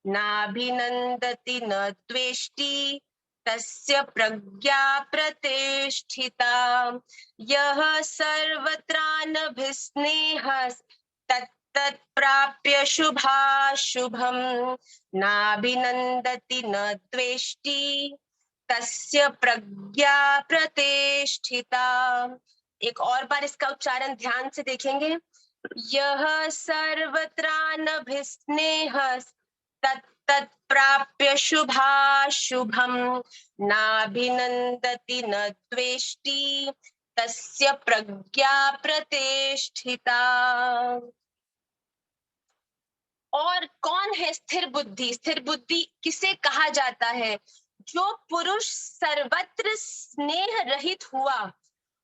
नाभिनन्दति न द्वेष्टि तस्य प्रज्ञा प्रतिष्ठिता। यः सर्वत्रानभिस्नेहः तत्तत्प्राप्य शुभाशुभं नाभिनन्दति न द्वेष्टि तस्य प्रज्ञा प्रतिष्ठिता। एक और बार इसका उच्चारण ध्यान से देखेंगे। यह सर्वत्रानभिस्नेहः तत्तत्प्राप्य शुभाशुभं नाभिनन्दति न द्वेष्टि तस्य प्रज्ञा प्रतिष्ठिता। और कौन है स्थिर बुद्धि? स्थिर बुद्धि किसे कहा जाता है? जो पुरुष सर्वत्र स्नेह रहित हुआ,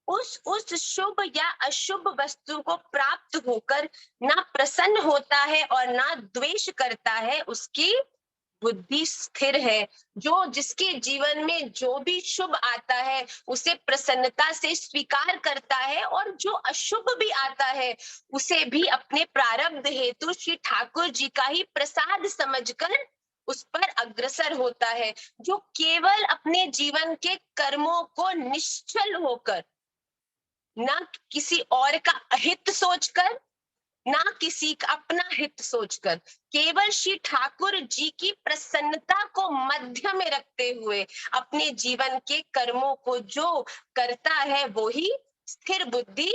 उस शुभ या अशुभ वस्तु को प्राप्त होकर ना प्रसन्न होता है और ना द्वेष करता है, उसकी बुद्धि स्थिर है। जो जिसके जीवन में जो भी शुभ आता है उसे प्रसन्नता से स्वीकार करता है, और जो अशुभ भी आता है उसे भी अपने प्रारब्ध हेतु श्री ठाकुर जी का ही प्रसाद समझकर उस पर अग्रसर होता है। जो केवल अपने जीवन के कर्मों को निश्चल होकर, ना किसी और का अहित सोचकर, ना किसी का अपना हित सोचकर, केवल श्री ठाकुर जी की प्रसन्नता को मध्य में रखते हुए अपने जीवन के कर्मों को जो करता है वो ही स्थिर बुद्धि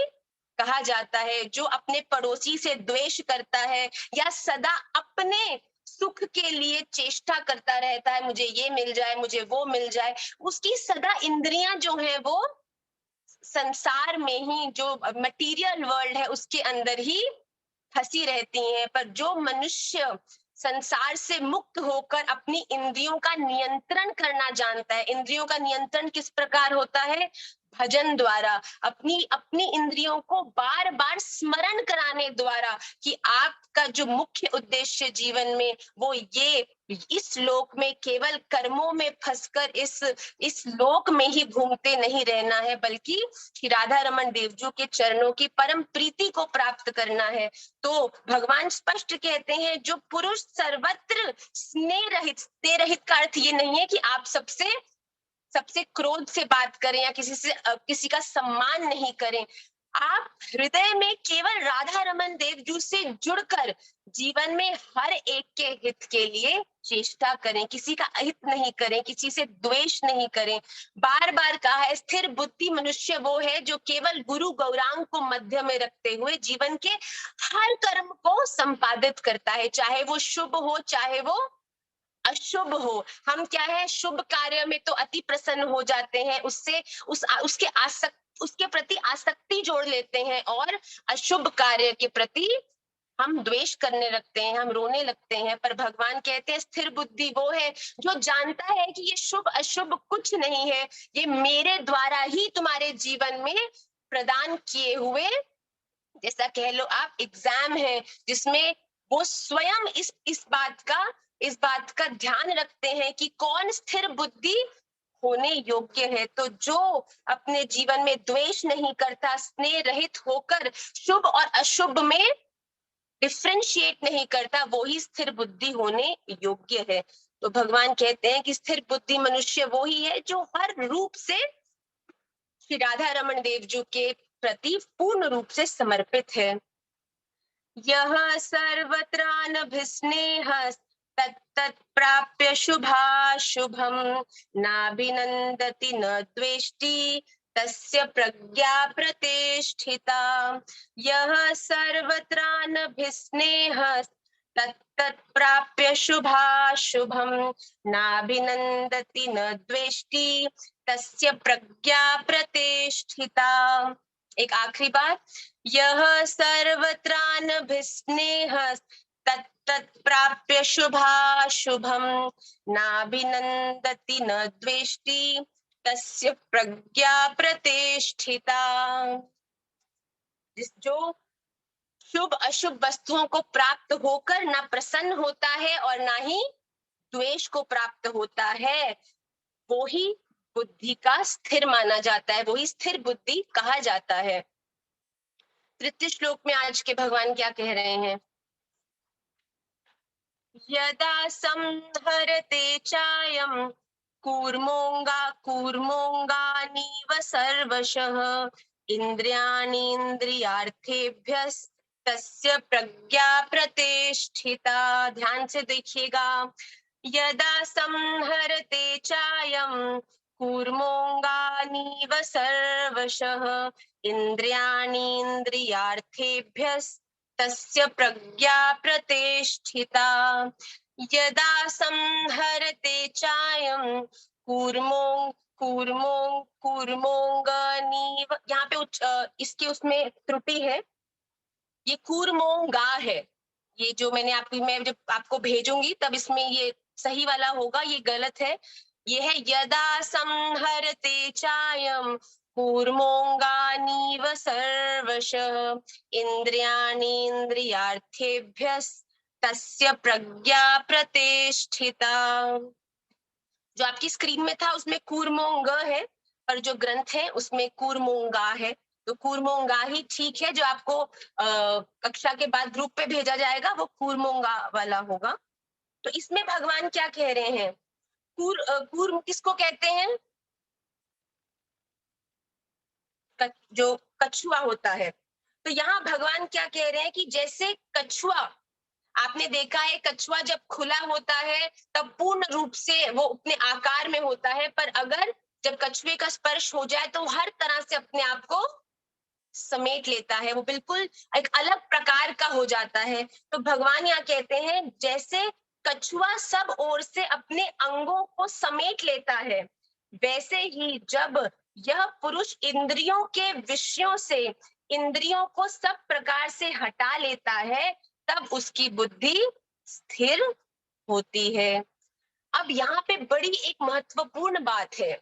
कहा जाता है। जो अपने पड़ोसी से द्वेष करता है या सदा अपने सुख के लिए चेष्टा करता रहता है, मुझे ये मिल जाए, मुझे वो मिल जाए, उसकी सदा इंद्रियां जो है वो संसार में ही, जो मटेरियल वर्ल्ड है उसके अंदर ही फंसी रहती हैं। पर जो मनुष्य संसार से मुक्त होकर अपनी इंद्रियों का नियंत्रण करना जानता है, इंद्रियों का नियंत्रण किस प्रकार होता है? भजन द्वारा, अपनी अपनी इंद्रियों को बार बार स्मरण कराने द्वारा कि आपका जो मुख्य उद्देश्य जीवन में वो ये इस लोक में केवल कर्मों में फंसकर इस लोक में ही घूमते नहीं रहना है, बल्कि श्री राधा रमन देवजू के चरणों की परम प्रीति को प्राप्त करना है। तो भगवान स्पष्ट कहते हैं जो पुरुष सर्वत्र स्नेह रहित का अर्थ ये नहीं है कि आप सबसे क्रोध से बात करें या किसी का सम्मान नहीं करें। आप हृदय में केवल राधा रमन देवजू से जुड़कर जीवन में हर एक के हित के लिए चेष्टा करें, किसी का अहित नहीं करें, किसी से द्वेष नहीं करें। बार बार कहा है स्थिर बुद्धि मनुष्य वो है जो केवल गुरु गौरांग को मध्य में रखते हुए जीवन के हर कर्म को संपादित करता है, चाहे वो शुभ हो चाहे वो अशुभ हो। हम क्या है, शुभ कार्य में तो अति प्रसन्न हो जाते हैं, उसके प्रति आसक्ति जोड़ लेते हैं, और अशुभ कार्य के प्रति हम द्वेष करने लगते हैं, हम रोने लगते हैं। पर भगवान कहते हैं स्थिर बुद्धि वो है जो जानता है कि ये शुभ अशुभ कुछ नहीं है, ये मेरे द्वारा ही तुम्हारे जीवन में प्रदान किए हुए, जैसा कह लो आप, एग्जाम है, जिसमें वो स्वयं इस बात का ध्यान रखते हैं कि कौन स्थिर बुद्धि होने योग्य है। तो जो अपने जीवन में द्वेष नहीं करता, स्नेह रहित होकर शुभ और अशुभ में डिफरेंशिएट नहीं करता, वो ही स्थिर बुद्धि होने योग्य है। तो भगवान कहते हैं कि स्थिर बुद्धि मनुष्य वो ही है जो हर रूप से श्री राधा रमन देवजू के प्रति पूर्ण रूप से समर्पित है। यह सर्वत्रानभिस्नेह तत्तत् प्राप्य शुभाशुभम नाभिनन्दति न द्वेष्टि तस्य प्रज्ञा प्रतिष्ठिता। यह सर्वत्रानभिस्नेह तत्तत् प्राप्य शुभाशुभम नाभिनन्दति न द्वेष्टि तस्य प्रज्ञा प्रतिष्ठिता। एक आखिरी बात, यह सर्वत्रानभिस्नेह तत्तत् प्राप्य शुभाशुभम नाभिनन्दति न द्वेष्टि तस्य प्रज्ञा प्रतिष्ठिता। जो शुभ अशुभ वस्तुओं को प्राप्त होकर ना प्रसन्न होता है और ना ही द्वेष को प्राप्त होता है, वो ही बुद्धि का स्थिर माना जाता है, वो ही स्थिर बुद्धि कहा जाता है। तृतीय श्लोक में आज के भगवान क्या कह रहे हैं? यदा संहरते चायं कूर्मोंगानीव सर्वशः इंद्रियाणीन्द्रियार्थेभ्यस्तस्य प्रज्ञा प्रतिष्ठिता। ध्यान से देखिएगा, यदा संहरते चायं कूर्मोंगानीव सर्वशः इंद्रियाणीन्द्रियार्थेभ्यस्तस्य प्रज्ञा प्रतिष्ठिता। यदा संहरते चायं कूर्मोंगानीव, यहाँ पे इसके उसमें त्रुटि है, ये कूर्मोंगा है। ये जो मैं जब आपको भेजूंगी तब इसमें ये सही वाला होगा, ये गलत है। ये है यदा संहरते चायं कूर्मोंगानीव सर्वशः इंद्रियाणीन्द्रियार्थेभ्यस्तस्य प्रज्ञा प्रतिष्ठिता। जो आपकी स्क्रीन में था उसमें कूर्मोंग है, पर जो ग्रंथ है उसमें कूर्मोंगा है। तो कूर्मोंगा ही ठीक है, जो आपको कक्षा के बाद ग्रुप पे भेजा जाएगा वो कूर्मोंगा वाला होगा। तो इसमें भगवान क्या कह रहे हैं? कूर्म किसको कहते हैं? जो कछुआ होता है। तो यहाँ भगवान क्या कह रहे हैं कि जैसे कछुआ, आपने देखा है कछुआ जब खुला होता है तब पूर्ण रूप से वो अपने आकार में होता है, पर अगर जब कछुए का स्पर्श हो जाए तो हर तरह से अपने आप को समेट लेता है, वो बिल्कुल एक अलग प्रकार का हो जाता है। तो भगवान यहाँ कहते हैं जैसे कछुआ सब ओर से अपने अंगों को समेट लेता है, वैसे ही जब यह पुरुष इंद्रियों के विषयों से इंद्रियों को सब प्रकार से हटा लेता है, तब उसकी बुद्धि स्थिर होती है। अब यहाँ पे बड़ी एक महत्वपूर्ण बात है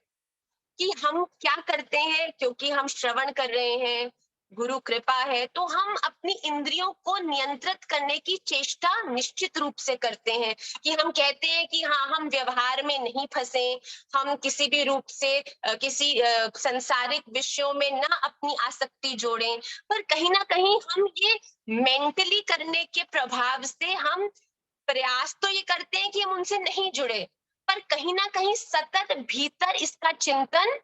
कि हम क्या करते हैं, क्योंकि हम श्रवण कर रहे हैं, गुरु कृपा है, तो हम अपनी इंद्रियों को नियंत्रित करने की चेष्टा निश्चित रूप से करते हैं। कि हम कहते हैं कि हाँ, हम व्यवहार में नहीं फंसे, हम किसी भी रूप से किसी संसारिक विषयों में ना अपनी आसक्ति जोड़ें, पर कहीं ना कहीं हम ये मेंटली करने के प्रभाव से हम प्रयास तो ये करते हैं कि हम उनसे नहीं जुड़े, पर कहीं ना कहीं सतत भीतर इसका चिंतन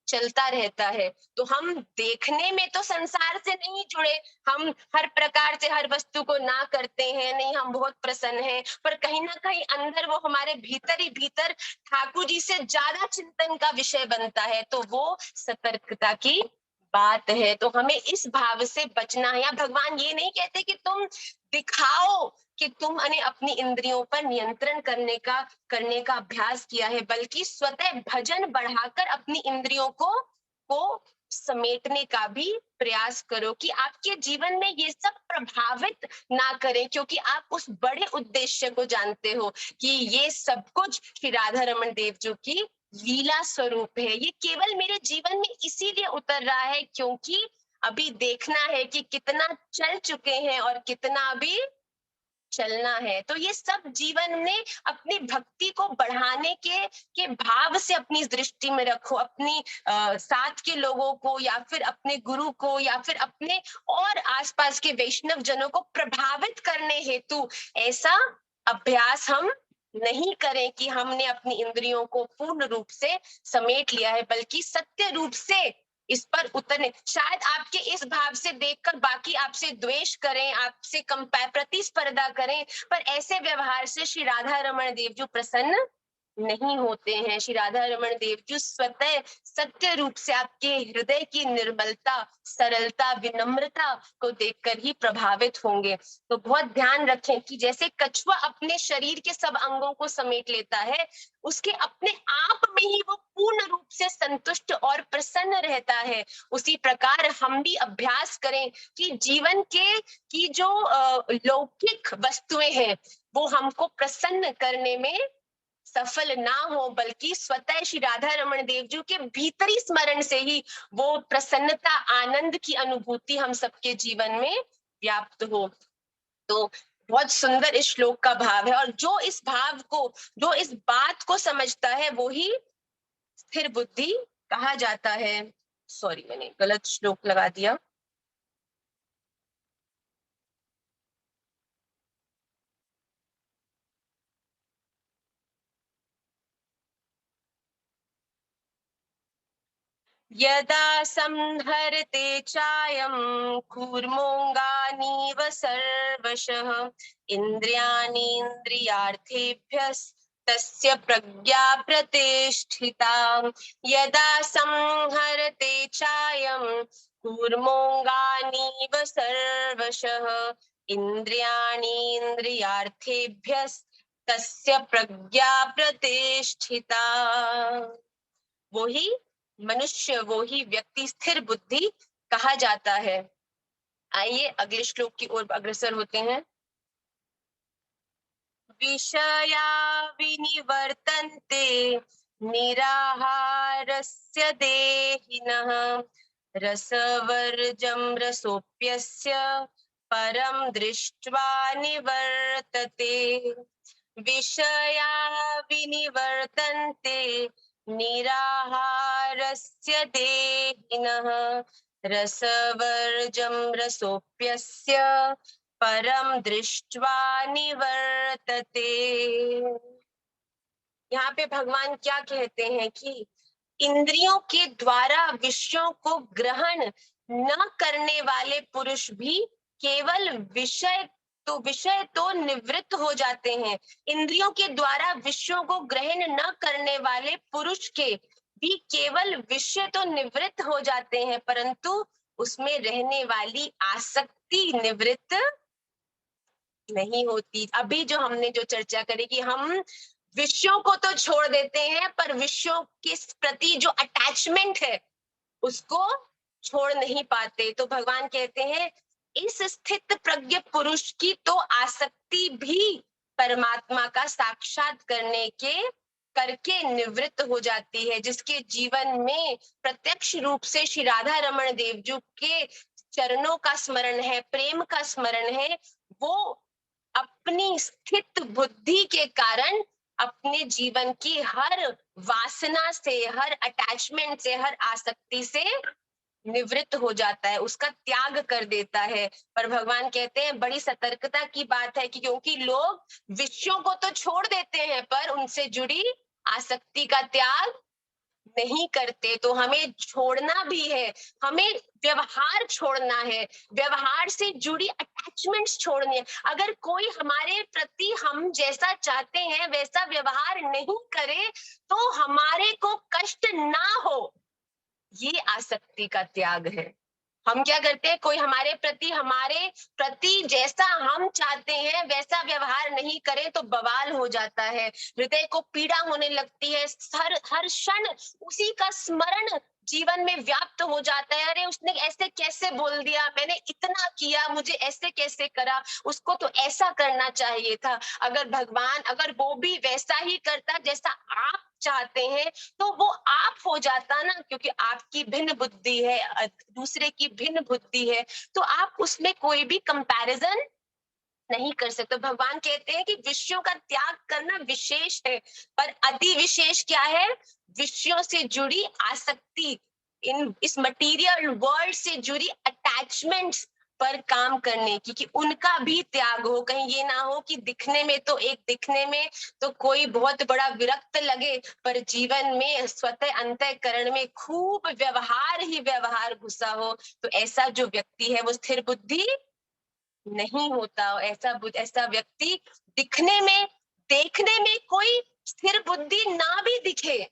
चलता रहता है। तो हम देखने में तो संसार से नहीं जुड़े, हम हर प्रकार से हर वस्तु को ना करते हैं, नहीं हम बहुत प्रसन्न हैं, पर कहीं ना कहीं अंदर वो हमारे भीतर ही भीतर ठाकुर जी से ज्यादा चिंतन का विषय बनता है। तो वो सतर्कता की बात है। तो हमें इस भाव से बचना है। या भगवान ये नहीं कहते कि तुम दिखाओ कि तुमने अपनी इंद्रियों पर नियंत्रण करने का अभ्यास किया है, बल्कि स्वतः भजन बढ़ाकर अपनी इंद्रियों को समेटने का भी प्रयास करो कि आपके जीवन में ये सब प्रभावित ना करें, क्योंकि आप उस बड़े उद्देश्य को जानते हो कि ये सब कुछ श्री राधा रमन देव जी की लीला स्वरूप है। ये केवल मेरे जीवन में इसीलिए उतर रहा है क्योंकि अभी देखना है कि कितना चल चुके हैं और कितना अभी चलना है। तो ये सब जीवन में अपनी भक्ति को बढ़ाने के भाव से अपनी दृष्टि में रखो। अपनी साथ के लोगों को या फिर अपने गुरु को या फिर अपने और आसपास के वैष्णव जनों को प्रभावित करने हेतु ऐसा अभ्यास हम नहीं करें कि हमने अपनी इंद्रियों को पूर्ण रूप से समेट लिया है, बल्कि सत्य रूप से इस पर उतरने। शायद आपके इस भाव से देखकर बाकी आपसे द्वेष करें, आपसे प्रतिस्पर्धा करें, पर ऐसे व्यवहार से श्री राधा रमन देव जी प्रसन्न नहीं होते हैं। श्री राधा रमन देव जी स्वतः सत्य रूप से आपके हृदय की निर्मलता, सरलता, विनम्रता को देखकर ही प्रभावित होंगे। तो बहुत ध्यान रखें कि जैसे कछुआ अपने शरीर के सब अंगों को समेट लेता है, उसके अपने आप में ही वो पूर्ण रूप से संतुष्ट और प्रसन्न रहता है, उसी प्रकार हम भी अभ्यास करें कि जीवन की जो लौकिक वस्तुएं हैं वो हमको प्रसन्न करने में सफल ना हो, बल्कि स्वतः श्री राधा रमन देव जी के भीतरी स्मरण से ही वो प्रसन्नता, आनंद की अनुभूति हम सबके जीवन में व्याप्त हो। तो बहुत सुंदर इस श्लोक का भाव है, और जो इस भाव को, जो इस बात को समझता है वो ही स्थिर बुद्धि कहा जाता है। सॉरी, मैंने गलत श्लोक लगा दिया। यदा संहरते चायं कूर्मोऽङ्गानीव सर्वशः इन्द्रियाणीन्द्रियार्थेभ्यस्तस्य प्रज्ञा प्रतिष्ठिता। यदा संहरते चायं कूर्मोऽङ्गानीव सर्वशः इन्द्रियाणीन्द्रियार्थेभ्यस्तस्य प्रज्ञा प्रतिष्ठिता। वही मनुष्य, वो ही व्यक्ति स्थिर बुद्धि कहा जाता है। आइए अगले श्लोक की ओर अग्रसर होते हैं। विषया विनिवर्तन्ते निराहारस्य देहिनः रसवर्जं रसोऽप्यस्य परं दृष्ट्वा निवर्तते। विषया विनिवर्तन्ते निराहारस्य देहिनः रसवर्जं रसोऽप्यस्य परम दृष्ट्वा निवर्तते। यहाँ पे भगवान क्या कहते हैं कि इंद्रियों के द्वारा विषयों को ग्रहण न करने वाले पुरुष भी केवल विषय तो निवृत्त हो जाते हैं। इंद्रियों के द्वारा विषयों को ग्रहण न करने वाले पुरुष के भी केवल विषय तो निवृत्त हो जाते हैं, परंतु उसमें रहने वाली आसक्ति निवृत्त नहीं होती। अभी जो हमने जो चर्चा करी कि हम विषयों को तो छोड़ देते हैं, पर विषयों के प्रति जो अटैचमेंट है उसको छोड़ नहीं पाते। तो भगवान कहते हैं इस स्थित प्रज्ञ पुरुष की तो आसक्ति भी परमात्मा का साक्षात करने के करके निवृत्त हो जाती है, जिसके जीवन में प्रत्यक्ष रूप से श्री राधा रमण देव जी के चरणों का स्मरण है, प्रेम का स्मरण है, वो अपनी स्थित बुद्धि के कारण अपने जीवन की हर वासना से, हर अटैचमेंट से, हर आसक्ति से निवृत्त हो जाता है, उसका त्याग कर देता है। पर भगवान कहते हैं बड़ी सतर्कता की बात है कि क्योंकि लोग विषयों को तो छोड़ देते हैं पर उनसे जुड़ी आसक्ति का त्याग नहीं करते। तो हमें छोड़ना भी है, हमें व्यवहार छोड़ना है, व्यवहार से जुड़ी अटैचमेंट्स छोड़नी है। अगर कोई हमारे प्रति हम जैसा चाहते हैं वैसा व्यवहार नहीं करे तो हमारे को कष्ट ना हो, ये आसक्ति का त्याग है। हम क्या करते हैं, कोई हमारे प्रति जैसा हम चाहते हैं वैसा व्यवहार नहीं करे तो बवाल हो जाता है, हृदय को पीड़ा होने लगती है, हर क्षण उसी का स्मरण जीवन में व्याप्त हो जाता है। अरे उसने ऐसे कैसे बोल दिया, मैंने इतना किया, मुझे ऐसे कैसे करा, उसको तो ऐसा करना चाहिए था। अगर वो भी वैसा ही करता जैसा आप चाहते हैं तो वो आप हो जाता ना, क्योंकि आपकी भिन्न बुद्धि है, दूसरे की भिन्न बुद्धि है, तो आप उसमें कोई भी कंपैरिजन नहीं कर सकते। भगवान कहते हैं कि विषयों का त्याग करना विशेष है, पर अति विशेष क्या है, विषयों से जुड़ी आसक्ति, इस मटेरियल वर्ल्ड से जुड़ी अटैचमेंट्स पर काम करने की, कि उनका भी त्याग हो। कहीं ये ना हो कि दिखने में तो कोई बहुत बड़ा विरक्त लगे पर जीवन में स्वतः अंतःकरण में खूब व्यवहार ही व्यवहार घुसा हो, तो ऐसा जो व्यक्ति है वो स्थिर बुद्धि नहीं होता। ऐसा व्यक्ति देखने में कोई स्थिर बुद्धि ना भी दिखे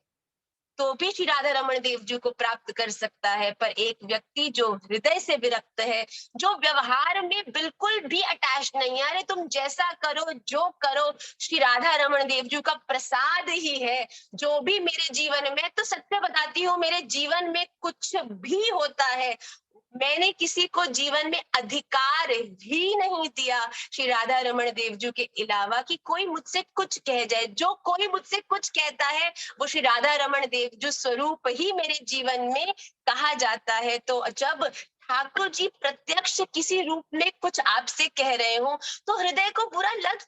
तो भी श्री राधा रमण देव जी को प्राप्त कर सकता है। पर एक व्यक्ति जो हृदय से विरक्त है, जो व्यवहार में बिल्कुल भी अटैच नहीं है, अरे तुम जैसा करो जो करो, श्री राधा रमण देव जी का प्रसाद ही है जो भी मेरे जीवन में। तो सत्य बताती हूँ, मेरे जीवन में कुछ भी होता है, मैंने किसी को जीवन में अधिकार भी नहीं दिया श्री राधा रमण देव जी के अलावा कि कोई मुझसे कुछ कह जाए। जो कोई मुझसे कुछ कहता है वो श्री राधा रमण देव जी स्वरूप ही मेरे जीवन में कहा जाता है। तो जब ठाकुर जी प्रत्यक्ष किसी रूप में कुछ आपसे कह रहे हो तो हृदय को बुरा लग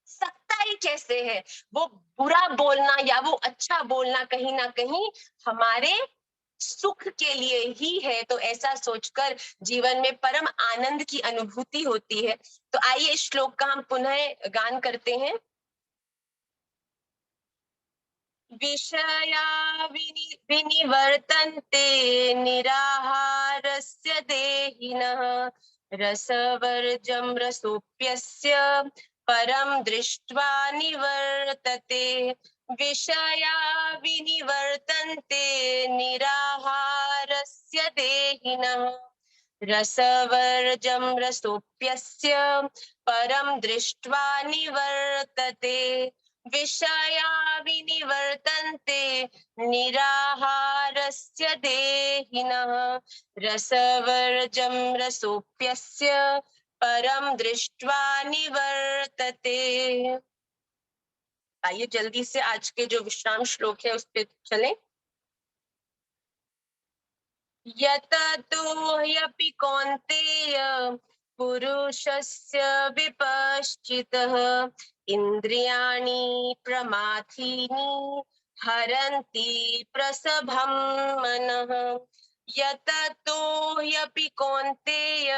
सकता ही कैसे है। वो बुरा बोलना या वो अच्छा बोलना कहीं ना कहीं हमारे सुख के लिए ही है। तो ऐसा सोचकर जीवन में परम आनंद की अनुभूति होती है। तो आइए इस श्लोक का हम पुनः गान करते हैं। विषया विनिवर्तन्ते निराहारस्य देहिनः रसवर्जं रसोप्यस्य परं दृष्ट्वा निवर्तते। विषया विनिवर्तन्ते निराहारस्य देहिनः रसवर्जं रसोप्यस्य परं दृष्ट्वा निवर्तते। विषया विनिवर्तन्ते निराहारस्य देहिनः रसवर्जं रसोप्यस्य परम दृष्ट्वा निवर्तते। आइए जल्दी से आज के जो विश्राम श्लोक है उस पे चलें। यततो ह्यपि कौन्तेय पुरुषस्य विपश्चितः इन्द्रियाणि प्रमाथीनि हरन्ति प्रसभं मनः। यततो ह्यपि कौन्तेय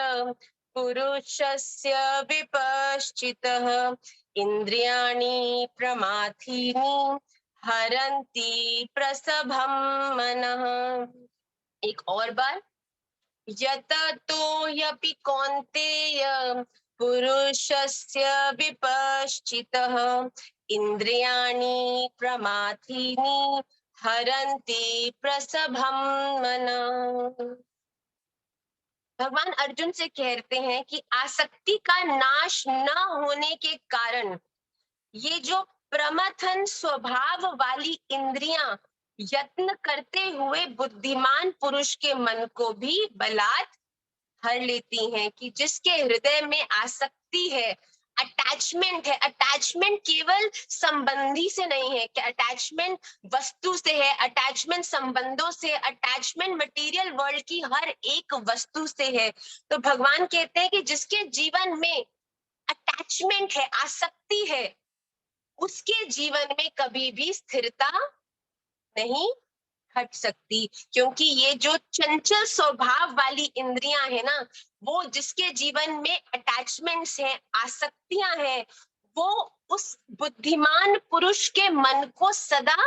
पुरुषस्य विपश्चितः इन्द्रियाणि प्रमाथीनि हरन्ति प्रसभं मनः। एक और बार, यततो ह्यपि कौन्तेय पुरुषस्य विपश्चितः इन्द्रियाणि प्रमाथीनि हरन्ति प्रसभं मनः। भगवान अर्जुन से कहते हैं कि आसक्ति का नाश न होने के कारण ये जो प्रमथन स्वभाव वाली इंद्रियां यत्न करते हुए बुद्धिमान पुरुष के मन को भी बलात् हर लेती हैं। कि जिसके हृदय में आसक्ति है, अटैचमेंट है। अटैचमेंट केवल संबंधी से नहीं है, क्या अटैचमेंट वस्तु से है, अटैचमेंट संबंधों से, अटैचमेंट मटेरियल वर्ल्ड की हर एक वस्तु से है। तो भगवान कहते हैं कि जिसके जीवन में अटैचमेंट है, आसक्ति है, उसके जीवन में कभी भी स्थिरता नहीं हट सकती, क्योंकि ये जो चंचल स्वभाव वाली इंद्रियां है ना, वो जिसके जीवन में अटैचमेंट्स हैं, आसक्तियां हैं, वो उस बुद्धिमान पुरुष के मन को सदा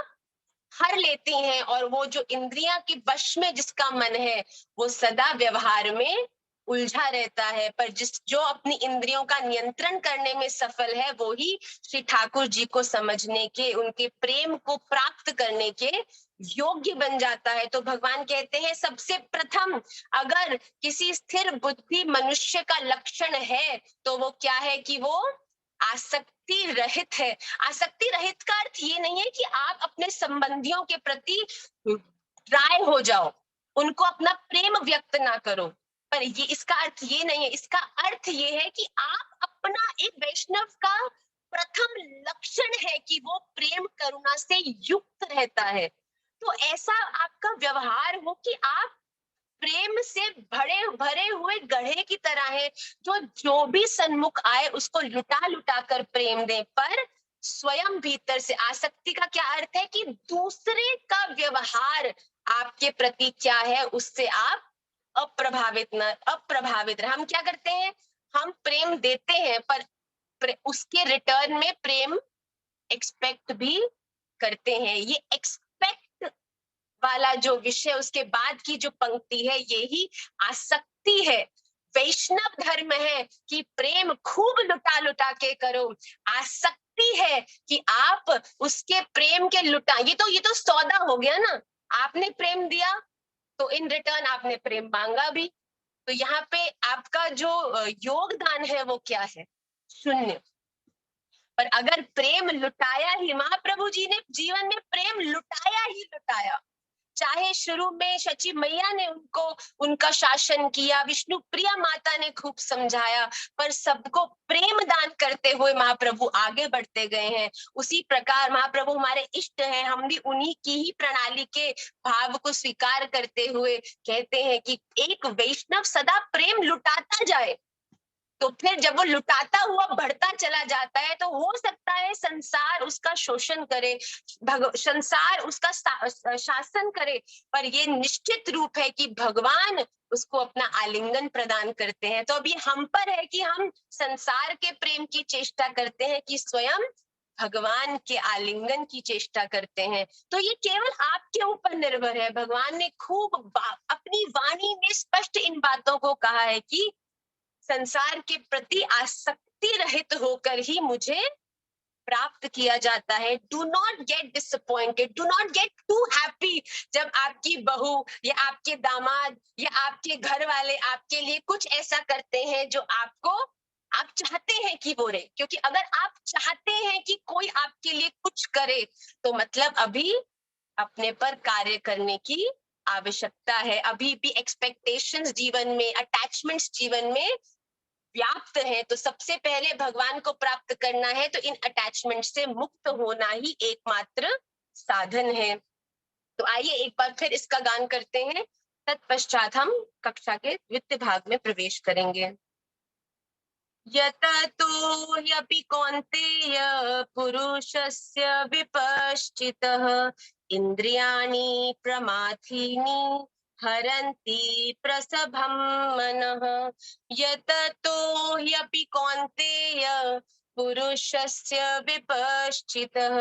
हर लेती हैं, और वो जो इंद्रियां के वश में जिसका मन है वो सदा व्यवहार में उलझा रहता है। पर जो अपनी इंद्रियों का नियंत्रण करने में सफल है, वो ही श्री ठाकुर जी को समझने के, उनके प्रेम को प्राप्त करने के योग्य बन जाता है। तो भगवान कहते हैं सबसे प्रथम अगर किसी स्थिर बुद्धि मनुष्य का लक्षण है तो वो क्या है कि वो आसक्ति रहित है। आसक्ति रहित का अर्थ ये नहीं है कि आप अपने संबंधियों के प्रति ड्राई हो जाओ, उनको अपना प्रेम व्यक्त ना करो, पर ये इसका अर्थ ये नहीं है। इसका अर्थ ये है कि आप अपना, एक वैष्णव का प्रथम लक्षण है कि वो प्रेम करुणा से युक्त रहता है। तो ऐसा आपका व्यवहार हो कि आप प्रेम से भरे हुए गढ़े की तरह है, जो भी सन्मुख आए उसको लुटा लुटा कर प्रेम दे, पर स्वयं भीतर से। आसक्ति का क्या अर्थ है कि दूसरे का व्यवहार आपके प्रति क्या है, उससे आप अप्रभावित रहे। हम क्या करते हैं, हम प्रेम देते हैं पर उसके रिटर्न में प्रेम एक्सपेक्ट भी करते हैं। ये एक्सपेक्ट वाला जो विषय, उसके बाद की जो पंक्ति है, यही आसक्ति है। वैष्णव धर्म है कि प्रेम खूब लुटा लुटा के करो। आसक्ति है कि आप उसके प्रेम के लुटा, ये तो सौदा हो गया ना, आपने प्रेम दिया तो इन रिटर्न आपने प्रेम मांगा भी। तो यहाँ पे आपका जो योगदान है वो क्या है, शून्य। पर अगर प्रेम लुटाया ही, महाप्रभु जी ने जीवन में प्रेम लुटाया ही लुटाया। चाहे शुरू में शची मैया ने उनका शासन किया, विष्णु प्रिया माता ने खूब समझाया, पर सबको प्रेम दान करते हुए महाप्रभु आगे बढ़ते गए हैं। उसी प्रकार महाप्रभु हमारे इष्ट हैं, हम भी उन्हीं की ही प्रणाली के भाव को स्वीकार करते हुए कहते हैं कि एक वैष्णव सदा प्रेम लुटाता जाए, तो फिर जब वो लुटाता हुआ बढ़ता चला जाता है तो हो सकता है संसार उसका शोषण करे, संसार उसका शासन करे, पर ये निश्चित रूप है कि भगवान उसको अपना आलिंगन प्रदान करते हैं। तो अभी हम पर है कि हम संसार के प्रेम की चेष्टा करते हैं कि स्वयं भगवान के आलिंगन की चेष्टा करते हैं। तो ये केवल आपके ऊपर निर्भर है। भगवान ने खूब अपनी वाणी में स्पष्ट इन बातों को कहा है कि संसार के प्रति आसक्ति रहित होकर ही मुझे प्राप्त किया जाता है। Do not get disappointed, do not get too happy जब आपकी बहू या आपके दामाद या आपके घर वाले आपके लिए कुछ ऐसा करते हैं जो आप चाहते हैं कि वो रहे। क्योंकि अगर आप चाहते हैं कि कोई आपके लिए कुछ करे तो मतलब अभी अपने पर कार्य करने की आवश्यकता है। अभी भी एक्सपेक्टेशंस जीवन में, अटैचमेंट्स जीवन में व्याप्त है। तो सबसे पहले भगवान को प्राप्त करना है तो इन अटैचमेंट से मुक्त होना ही एकमात्र साधन है। तो आइए एक बार फिर इसका गान करते हैं, तत्पश्चात हम कक्षा के द्वितीय भाग में प्रवेश करेंगे। यततो ह्यपि कौन्तेय पुरुषस्य विपश्चितः इन्द्रियाणि प्रमाथीनि हरन्ति प्रसभं मनः। यततो ह्यपि कौन्तेय पुरुषस्य विपश्चितः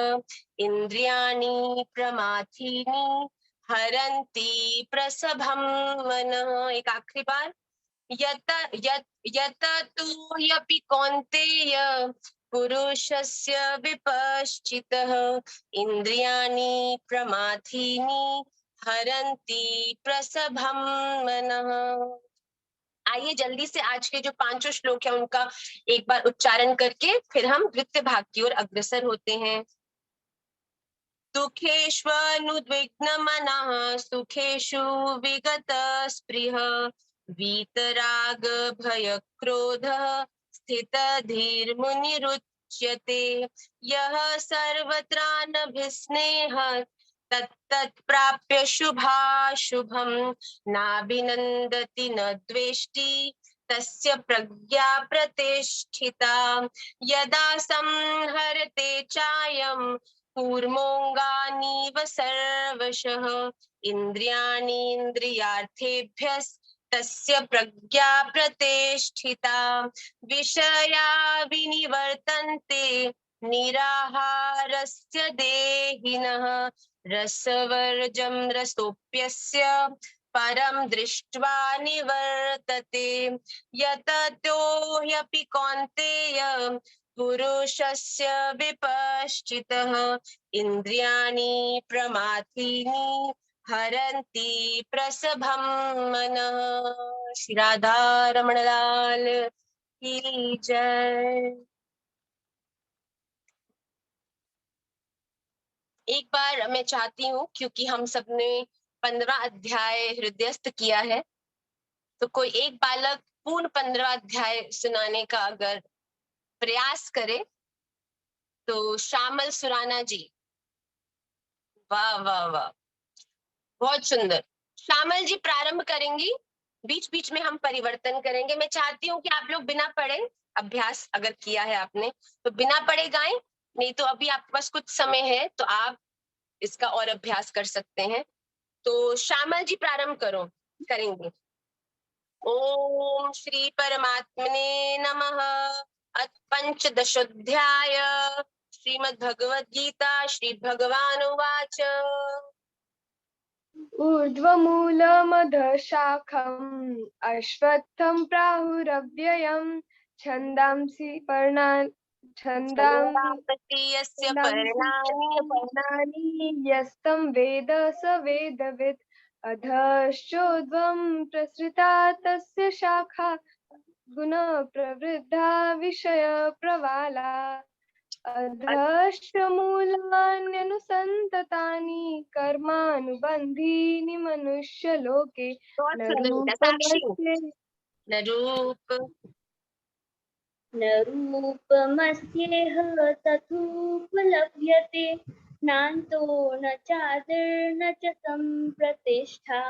इन्द्रियाणि प्रमाथीनि हरन्ति प्रसभं मनः। एक आखिरी बार, यततो ह्यपि कौन्तेय पुरुषस्य विपश्चितः इन्द्रियाणि प्रमाथीनि हरन्ति प्रसभं मनः। आइए जल्दी से आज के जो 5 श्लोक है उनका एक बार उच्चारण करके फिर हम द्वितीय भाग की ओर अग्रसर होते हैं। दुःखेष्वनुद्विग्नमनः सुखेषु विगतस्पृहः वीतराग भय क्रोधः स्थितधीर्मुनिरुच्यते यः सर्वत्रानभिस्नेहः तत्तत् प्राप्य शुभाशुभं नाभिनन्दति न द्वेष्टि तस्य प्रज्ञा प्रतिष्ठिता यदा संहरते चायं कूर्मोऽङ्गानीव सर्वशः इन्द्रियाणीन्द्रियार्थेभ्यस्तस्य प्रज्ञा प्रतिष्ठिता विषया विनिवर्तन्ते निराहारस्य देहिनः रसवर्जं रसोऽप्यस्य परं दृष्ट्वा निवर्तते यततो ह्यपि कौन्तेय पुरुषस्य विपश्चितः इन्द्रियाणि प्रमाथीनि हरन्ति प्रसभं मनः। श्री राधा रमण लाल की जय। एक बार मैं चाहती हूँ, क्योंकि हम सबने 15 अध्याय हृदयस्थ किया है, तो कोई एक बालक पूर्ण 15 अध्याय सुनाने का अगर प्रयास करे तो श्यामल सुराना जी। वाह वाह वाह, बहुत सुंदर। श्यामल जी प्रारंभ करेंगी, बीच बीच में हम परिवर्तन करेंगे। मैं चाहती हूँ कि आप लोग बिना पढ़े, अभ्यास अगर किया है आपने तो बिना पढ़े गाएं, नहीं तो अभी आपके पास कुछ समय है तो आप इसका और अभ्यास कर सकते हैं। तो श्यामल जी प्रारंभ करेंगे। ओम श्री परमात्मने नमः। अथ पंचदशोऽध्याय श्रीमद्भगवद गीता श्री भगवानुवाच ऊर्ध्वमूलमधशाखम् अश्वत्थं प्राहुरव्ययम् छन्दांसि छन्दांसि पर्णानि यस्तं वेद स वेदवित् अधश्चोर्ध्वं प्रसृता तस्य शाखा गुणप्रवृद्धा विषयप्रवाला अधश्च मूलान्यनुसन्ततानि कर्मानुबन्धीनि मनुष्यलोके न रूपमस्येह तथोपलभ्यते नान्तो न चादिर्न च सम्प्रतिष्ठा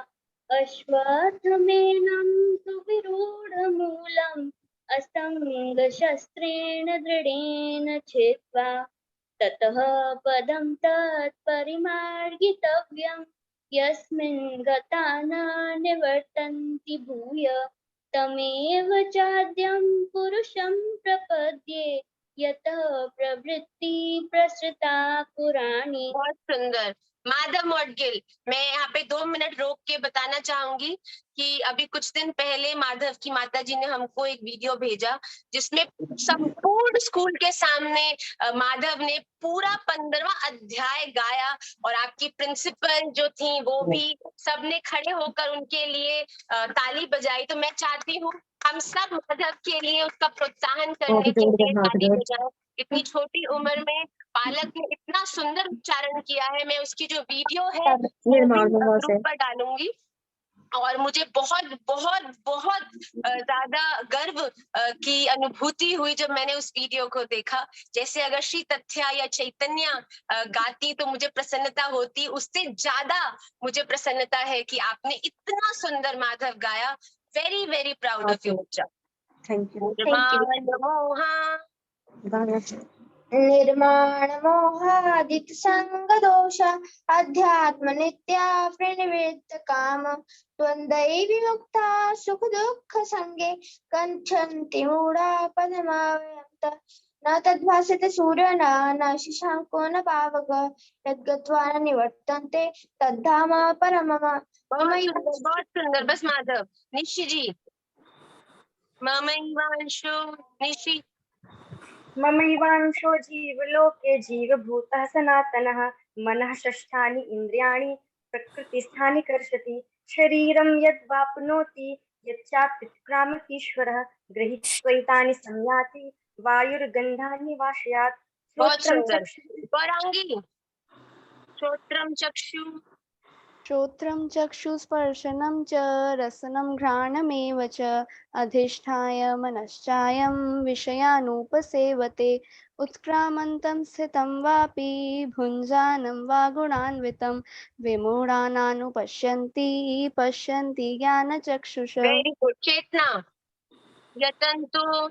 अश्वत्थमेनं तु विरूढमूलम् असङ्गशस्त्रेण दृढेन छित्त्वा ततः पदं तत्परिमार्गितव्यं यस्मिन् गता न निवर्तन्ति भूय तमेव चाद्यं पुरुषं प्रपद्ये यतः प्रवृत्ति प्रसृता पुराणी। बहुत सुंदर। माधव मौडगिल, मैं यहाँ पे 2 मिनट रोक के बताना चाहूंगी कि अभी कुछ दिन पहले माधव की माता जी ने हमको एक वीडियो भेजा जिसमें संपूर्ण स्कूल के सामने माधव ने पूरा 15वां अध्याय गाया और आपकी प्रिंसिपल जो थी वो भी सबने खड़े होकर उनके लिए ताली बजाई। तो मैं चाहती हूँ हम सब माधव के लिए उसका प्रोत्साहन करने के लिए ताली बजाएं। इतनी छोटी उम्र में बालक ने इतना सुंदर उच्चारण किया है। मैं उसकी जो वीडियो है ग्रुप पर डालूंगी और मुझे बहुत बहुत बहुत ज्यादा गर्व की अनुभूति हुई जब मैंने उस वीडियो को देखा। जैसे अगर श्री तथ्या या चैतन्य गाती तो मुझे प्रसन्नता होती, उससे ज्यादा मुझे प्रसन्नता है कि आपने इतना सुंदर माधव गाया। Very very proud of you बच्चा। Thank you. निर्माण मोहादित संग दोष अध्यात्म नित्या प्रणिवृत्त काम द्वंद्वै विमुक्ता सुख दुख संगे कंचन्ति मूढ़ा पदमावयन्त न तद्भासते सूर्य न शशांको न पावक यद्गत्वा न निवर्तन्ते तद्धाम परमम। बहुत सुंदर। बस माधव। निशि जी। ममैवांशो निशि। ममैवांशो जीवलोके जीवभूतः सनातनः मनः षष्ठानि इन्द्रियाणि प्रकृतिस्थानि कर्षति शरीरं यद्वाप्नोति यच्चाप्युत्क्रामतीश्वरः गृहीत्वैतानि संयाति वायुर्गन्धानि वाशयात्। बहुत सुंदर। गौरांगी। श्रोत्रम चक्षु। श्रोत्रं चक्षुस्पर्शनं च रसनं घ्राणमेव च अधिष्ठाय मनश्चायं विषयानुपसेवते उत्क्रामन्तं स्थितं वापि भुञ्जानं वा गुणान्वितं विमूढानानुपश्यन्ति पश्यन्ति ज्ञानचक्षुष। Very good. चेतना। यतन्तु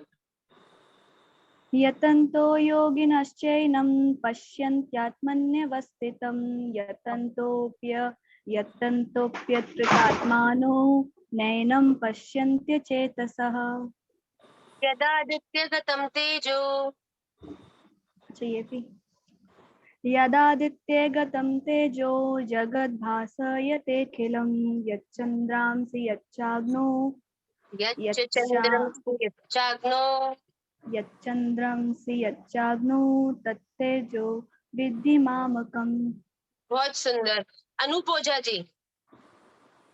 यतन्तो योगिनश्चैनं पश्यन्त्यात्मन्यवस्थितं यतन्तोऽप्यकृतात्मानो नैनं पश्यन्त्यचेतसः। यदादित्यगतं तेजो यदादित्यगतं तेजो जगद्भासयतेऽखिलं यच्चन्द्रांसि यच्चाग्नो यच्चन्द्रंसि यच्चाग्नो तत्तेजो विद्धि मामकम्। बहुत सुंदर। अनुपूजा जी।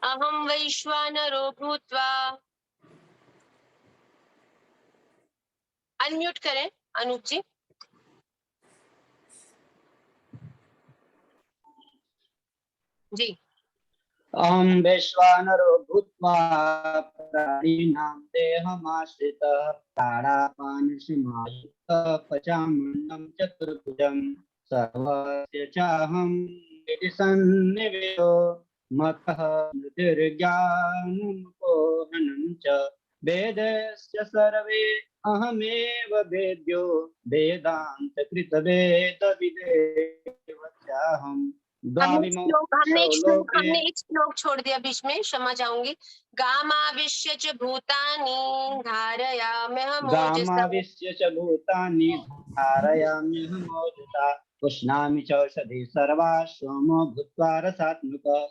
अहम वैश्वानरो भूत्वा। अनम्यूट करें अनूप जी। जी। अहं वैश्वानरो भूत्वा प्राणिनां देहमाश्रितः प्राणापानसमायुक्तः पचाम्यन्नं चतुर्भुजं सर्वस्य चाहं हृदि सन्निवेशो मत्तः मृतिर्ज्ञानमुपोहनं च वेदस्य सर्वे अहमेव वेद्यो वेदान्तकृतवेदविदेव चाहम्। हमने एक श्लोक छोड़ दिया बीच में, क्षमा चाहूंगी। गामाविश्य च भूतानि धारयाम्यहम् ओजसा पुष्णामि चौषधि सर्वा सोमो भूत्वा रसात्मकः।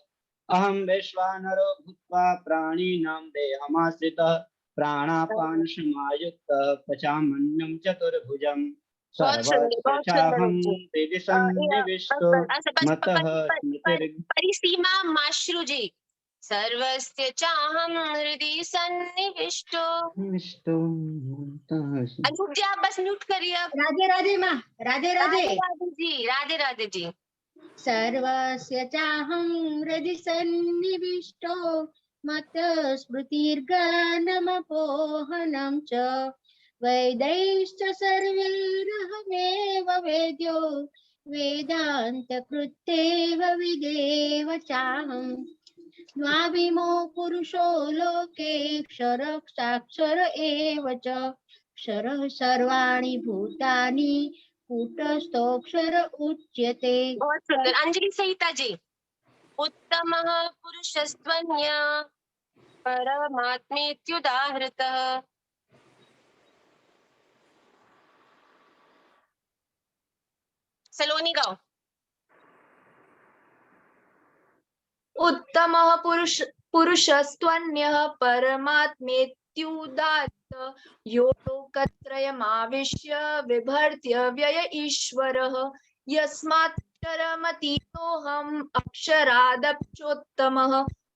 अहं वैश्वानरो भूत्वा प्राणिनां देहमाश्रितः प्राणापानसमायुक्तः पचाम्यन्नं चतुर्भुजम् परिसीमा माश्रु जी। सर्वस्य चाहं हृदि सन्निविष्टो। अनूप जी आप बस म्यूट करिए। राधे राधे माँ। राधे राधे जी। राधे राधे जी। सर्वस्य चाहं हृदि सन्निविष्टो मत्तः स्मृतिर्ज्ञानमपोहनं च वैदैश्च सर्वैरहमेव वेद्यो वेदान्तकृत्यैव विदेव चाहम्। द्वाविमो पुरुषो लोके क्षरक्षाक्षर एव च क्षरः सर्वाणि भूतानि कूटस्थोऽक्षर उच्यते। बहुत सुंदर। अंजलि सहिता जी। उत्तमः पुरुषस्त्वन्य परमात्मेत्युदाहृतः। सलोनी गाओ। उत्तमः पुरुषस्त्वन्यः परमात्मेत्युदाहृतः यो लोकत्रयमाविश्य बिभर्त्य व्यय ईश्वरः यस्माक्षरमतीतोऽहम् अक्षरादप्योत्तमः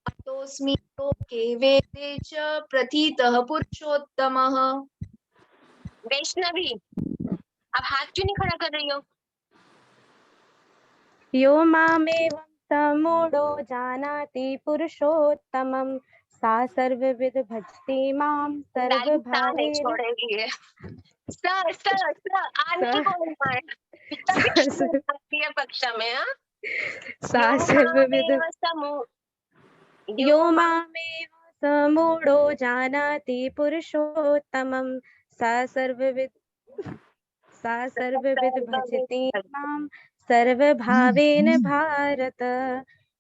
अतोऽस्मि लोके वेदे च प्रथितः पुरुषोत्तमः। वैष्णवी अब हाथ क्यों नहीं खड़ा कर रही हो? यो मामेवं समूढो जानाति पुरुषोत्तमं सा सर्वविद भजति मां सर्वभावेन। छोड़ेगी ये। आने बोलना है पक्ष में। यो मामेव समूढो जानाति पुरुषोत्तमं सा सर्वविद भजति मां सर्वभावेन भारत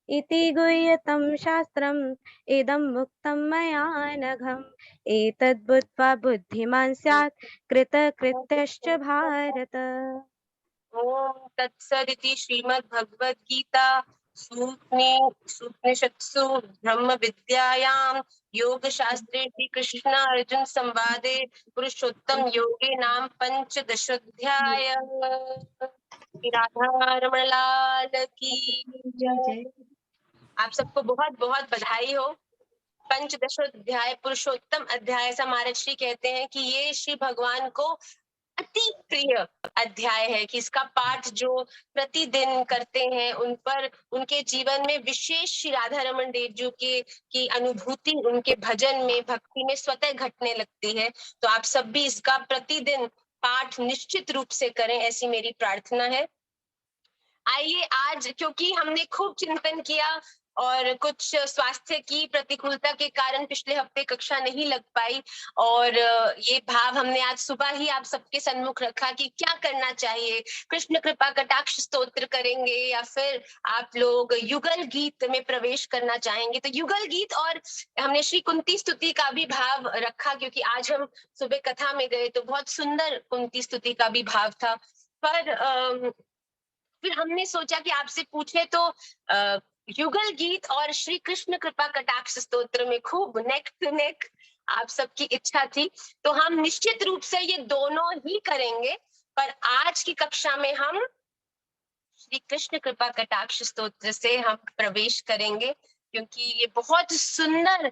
इति गुह्यतं शास्त्रम् इदं मुक्तं मया नघम् एतद् बुद्ध्वा बुद्धिमान् स्यात् कृतकृत्यश्च भारत। ओम तत्सदिति श्रीमद्भगवद्गीता सूपनिषत्सु ब्रह्म विद्यायां योग शास्त्रे श्री कृष्ण अर्जुन संवादे पुरुषोत्तम योगे नाम पंचदशोध्याय। राधा लाल की जय। आप सबको बहुत बहुत बधाई हो। पंचदशोध्याय पुरुषोत्तम अध्याय से महाराज श्री कहते हैं कि ये श्री भगवान को अति प्रिय अध्याय है कि इसका पाठ जो प्रतिदिन करते हैं उन पर उनके जीवन में विशेष श्री राधा रमन देव जी की अनुभूति उनके भजन में भक्ति में स्वतः घटने लगती है। तो आप सब भी इसका प्रतिदिन पाठ निश्चित रूप से करें, ऐसी मेरी प्रार्थना है। आइए आज, क्योंकि हमने खूब चिंतन किया और कुछ स्वास्थ्य की प्रतिकूलता के कारण पिछले हफ्ते कक्षा नहीं लग पाई, और ये भाव हमने आज सुबह ही आप सबके सन्मुख रखा कि क्या करना चाहिए, कृष्ण कृपा कटाक्ष स्तोत्र करेंगे या फिर आप लोग युगल गीत में प्रवेश करना चाहेंगे। तो युगल गीत, और हमने श्री कुंती स्तुति का भी भाव रखा, क्योंकि आज हम सुबह कथा में गए तो बहुत सुंदर कुंती स्तुति का भी भाव था। पर फिर हमने सोचा कि आपसे पूछे तो युगल गीत और श्री कृष्ण कृपा कटाक्ष स्तोत्र में खूब नेक टू नेक आप सबकी इच्छा थी, तो हम निश्चित रूप से ये दोनों ही करेंगे। पर आज की कक्षा में हम श्री कृष्ण कृपा कटाक्ष स्तोत्र से हम प्रवेश करेंगे, क्योंकि ये बहुत सुंदर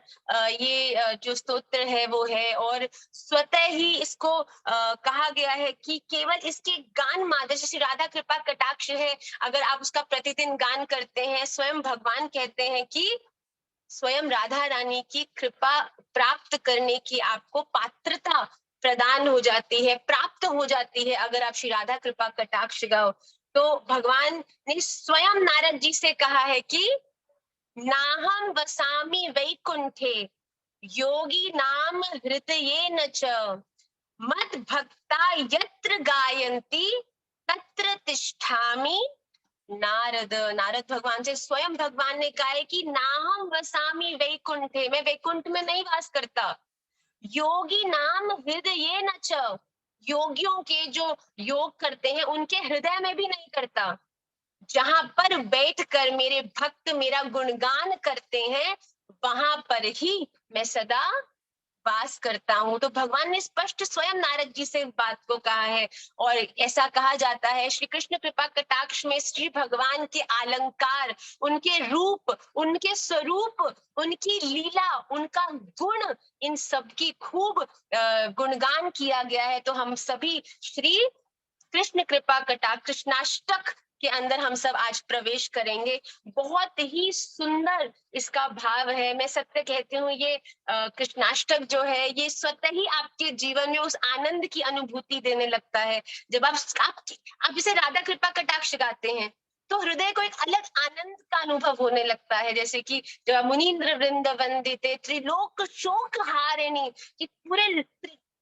ये जो स्तोत्र है वो है, और स्वतः ही इसको कहा गया है कि केवल इसके गान माध्यम से राधा कृपा कटाक्ष है, अगर आप उसका प्रतिदिन गान करते हैं, स्वयं भगवान कहते हैं कि स्वयं राधा रानी की कृपा प्राप्त करने की आपको पात्रता प्रदान हो जाती है, प्राप्त हो जाती है अगर आप श्री राधा कृपा कटाक्ष गाओ। तो भगवान ने स्वयं नारद जी से कहा है कि नाहम वसामि वैकुंठे योगी नाम हृदयेन च मद भक्ता यत्र गायन्ति तत्र तिष्ठामि नारद। नारद भगवान से स्वयं भगवान ने कहा है कि नाहम वसामि वैकुंठे, मैं वैकुंठ में नहीं वास करता, योगी नाम हृदयेन च, योगियों के जो योग करते हैं उनके हृदय में भी नहीं करता। जहां पर बैठकर मेरे भक्त मेरा गुणगान करते हैं वहां पर ही मैं सदा वास करता हूँ। तो भगवान ने स्पष्ट स्वयं नारद जी से बात को कहा है, और ऐसा कहा जाता है श्री कृष्ण कृपा कटाक्ष में श्री भगवान के अलंकार, उनके रूप, उनके स्वरूप, उनकी लीला, उनका गुण, इन सब की खूब गुणगान किया गया है। तो हम सभी श्री कृष्ण कृपा कटाक्ष कृष्णाष्टक के अंदर हम सब आज प्रवेश करेंगे। बहुत ही सुंदर इसका भाव है। मैं सत्य कहती हूँ, ये कृष्णाष्टक जो है ये स्वतः ही आपके जीवन में उस आनंद की अनुभूति देने लगता है। जब आप जैसे राधा कृपा कटाक्ष गाते हैं तो हृदय को एक अलग आनंद का अनुभव होने लगता है, जैसे कि जब मुनीन्द्र वृंद वंदिते त्रिलोक शोक हारिणी, कि पूरे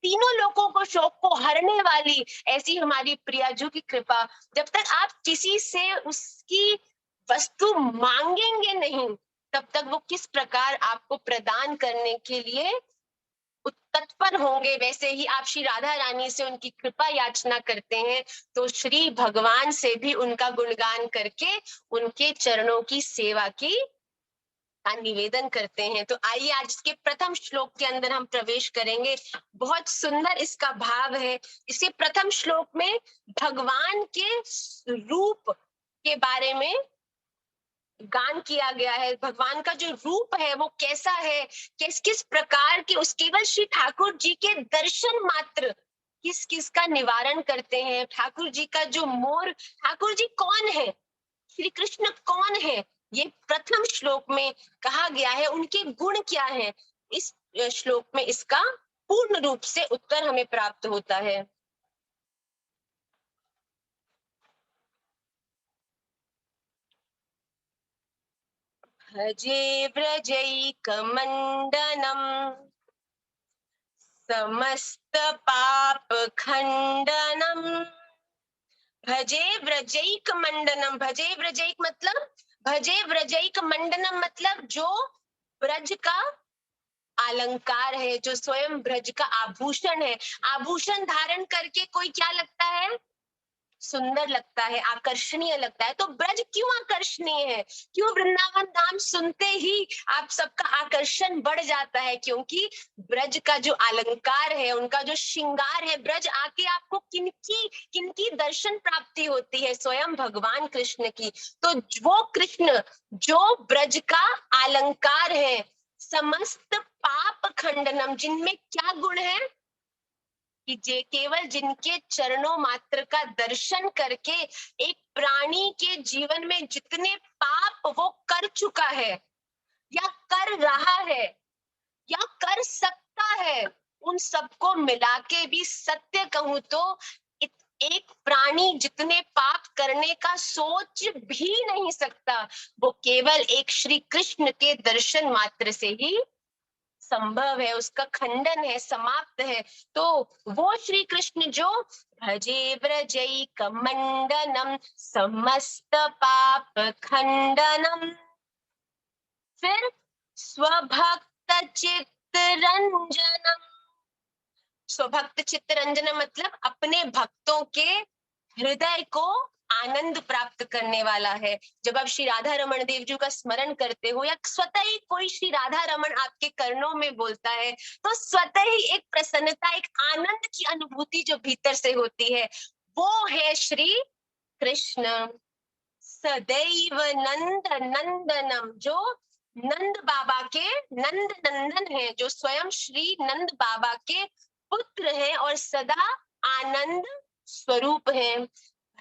तीनों लोगों को शोक को हरने वाली ऐसी हमारी प्रियाजू की कृपा, जब तक आप किसी से उसकी वस्तु मांगेंगे नहीं तब तक वो किस प्रकार आपको प्रदान करने के लिए तत्पर होंगे, वैसे ही आप श्री राधा रानी से उनकी कृपा याचना करते हैं तो श्री भगवान से भी उनका गुणगान करके उनके चरणों की सेवा की निवेदन करते हैं। तो आइए आज इसके प्रथम श्लोक के अंदर हम प्रवेश करेंगे। बहुत सुंदर इसका भाव है। इसके प्रथम श्लोक में भगवान के रूप के बारे में गान किया गया है। भगवान का जो रूप है वो कैसा है, किस किस प्रकार के, उस केवल श्री ठाकुर जी के दर्शन मात्र किस किस का निवारण करते हैं। ठाकुर जी का जो मोर, ठाकुर जी कौन है, श्री कृष्ण कौन है, ये प्रथम श्लोक में कहा गया है। उनके गुण क्या है, इस श्लोक में इसका पूर्ण रूप से उत्तर हमें प्राप्त होता है। भजे व्रजैक मंडनम समस्त पाप खंडनम। भजे व्रजैक मंडनम, भजे व्रजैक मतलब, भजे व्रजैक मंडनम मतलब जो ब्रज का अलंकार है, जो स्वयं ब्रज का आभूषण है। आभूषण धारण करके कोई क्या लगता है, सुंदर लगता है, आकर्षणीय लगता है। तो ब्रज क्यों आकर्षणीय है, क्यों वृंदावन धाम सुनते ही आप सबका आकर्षण बढ़ जाता है, क्योंकि ब्रज का जो अलंकार है, उनका जो श्रृंगार है, ब्रज आके आपको किनकी दर्शन प्राप्ति होती है, स्वयं भगवान कृष्ण की। तो वो कृष्ण जो ब्रज का अलंकार है, समस्त पाप खंडनम, जिनमें क्या गुण है, कि जे केवल जिनके चरणों मात्र का दर्शन करके एक प्राणी के जीवन में जितने पाप वो कर चुका है या कर रहा है या कर सकता है, उन सबको मिला के भी सत्य कहूं तो एक प्राणी जितने पाप करने का सोच भी नहीं सकता, वो केवल एक श्री कृष्ण के दर्शन मात्र से ही संभव है, उसका खंडन है, समाप्त है। तो वो श्री कृष्ण जो भजे व्रजैक मंडनम समस्त पाप खंडनम, फिर स्वभक्त चित्त रंजनम। स्वभक्त चित्त रंजन मतलब अपने भक्तों के हृदय को आनंद प्राप्त करने वाला है। जब आप श्री राधा रमन देव जी का स्मरण करते हो या स्वतः ही कोई श्री राधा रमन आपके कर्णों में बोलता है, तो स्वतः ही एक प्रसन्नता, एक आनंद की अनुभूति जो भीतर से होती है, वो है श्री कृष्ण। सदैव नंद नंदनम, जो नंद बाबा के नंद नंदन है, जो स्वयं श्री नंद बाबा के पुत्र हैं और सदा आनंद स्वरूप हैं।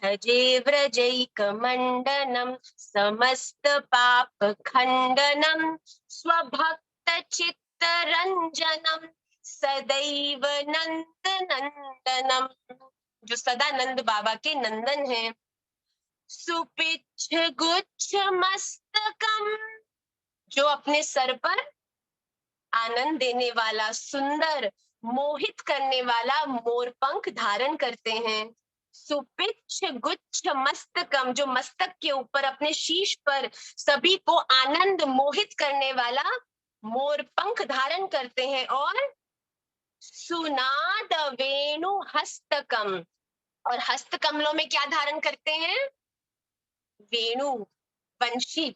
भजे व्रजैक मंडनम समस्त पाप खंडनम स्वभक्त चित्त रंजनम सदैव नंद नंदनम, जो सदा नंद बाबा के नंदन हैं। सुपिच्छ गुच्छ मस्तकम, जो अपने सर पर आनंद देने वाला, सुंदर मोहित करने वाला मोरपंख धारण करते हैं। सुपिच्छ गुच्छ मस्तकम, जो मस्तक के ऊपर अपने शीश पर सभी को आनंद मोहित करने वाला मोरपंख धारण करते हैं। और सुनाद वेणु हस्तकम, और हस्त कमलों में क्या धारण करते हैं? वेणु, वंशी,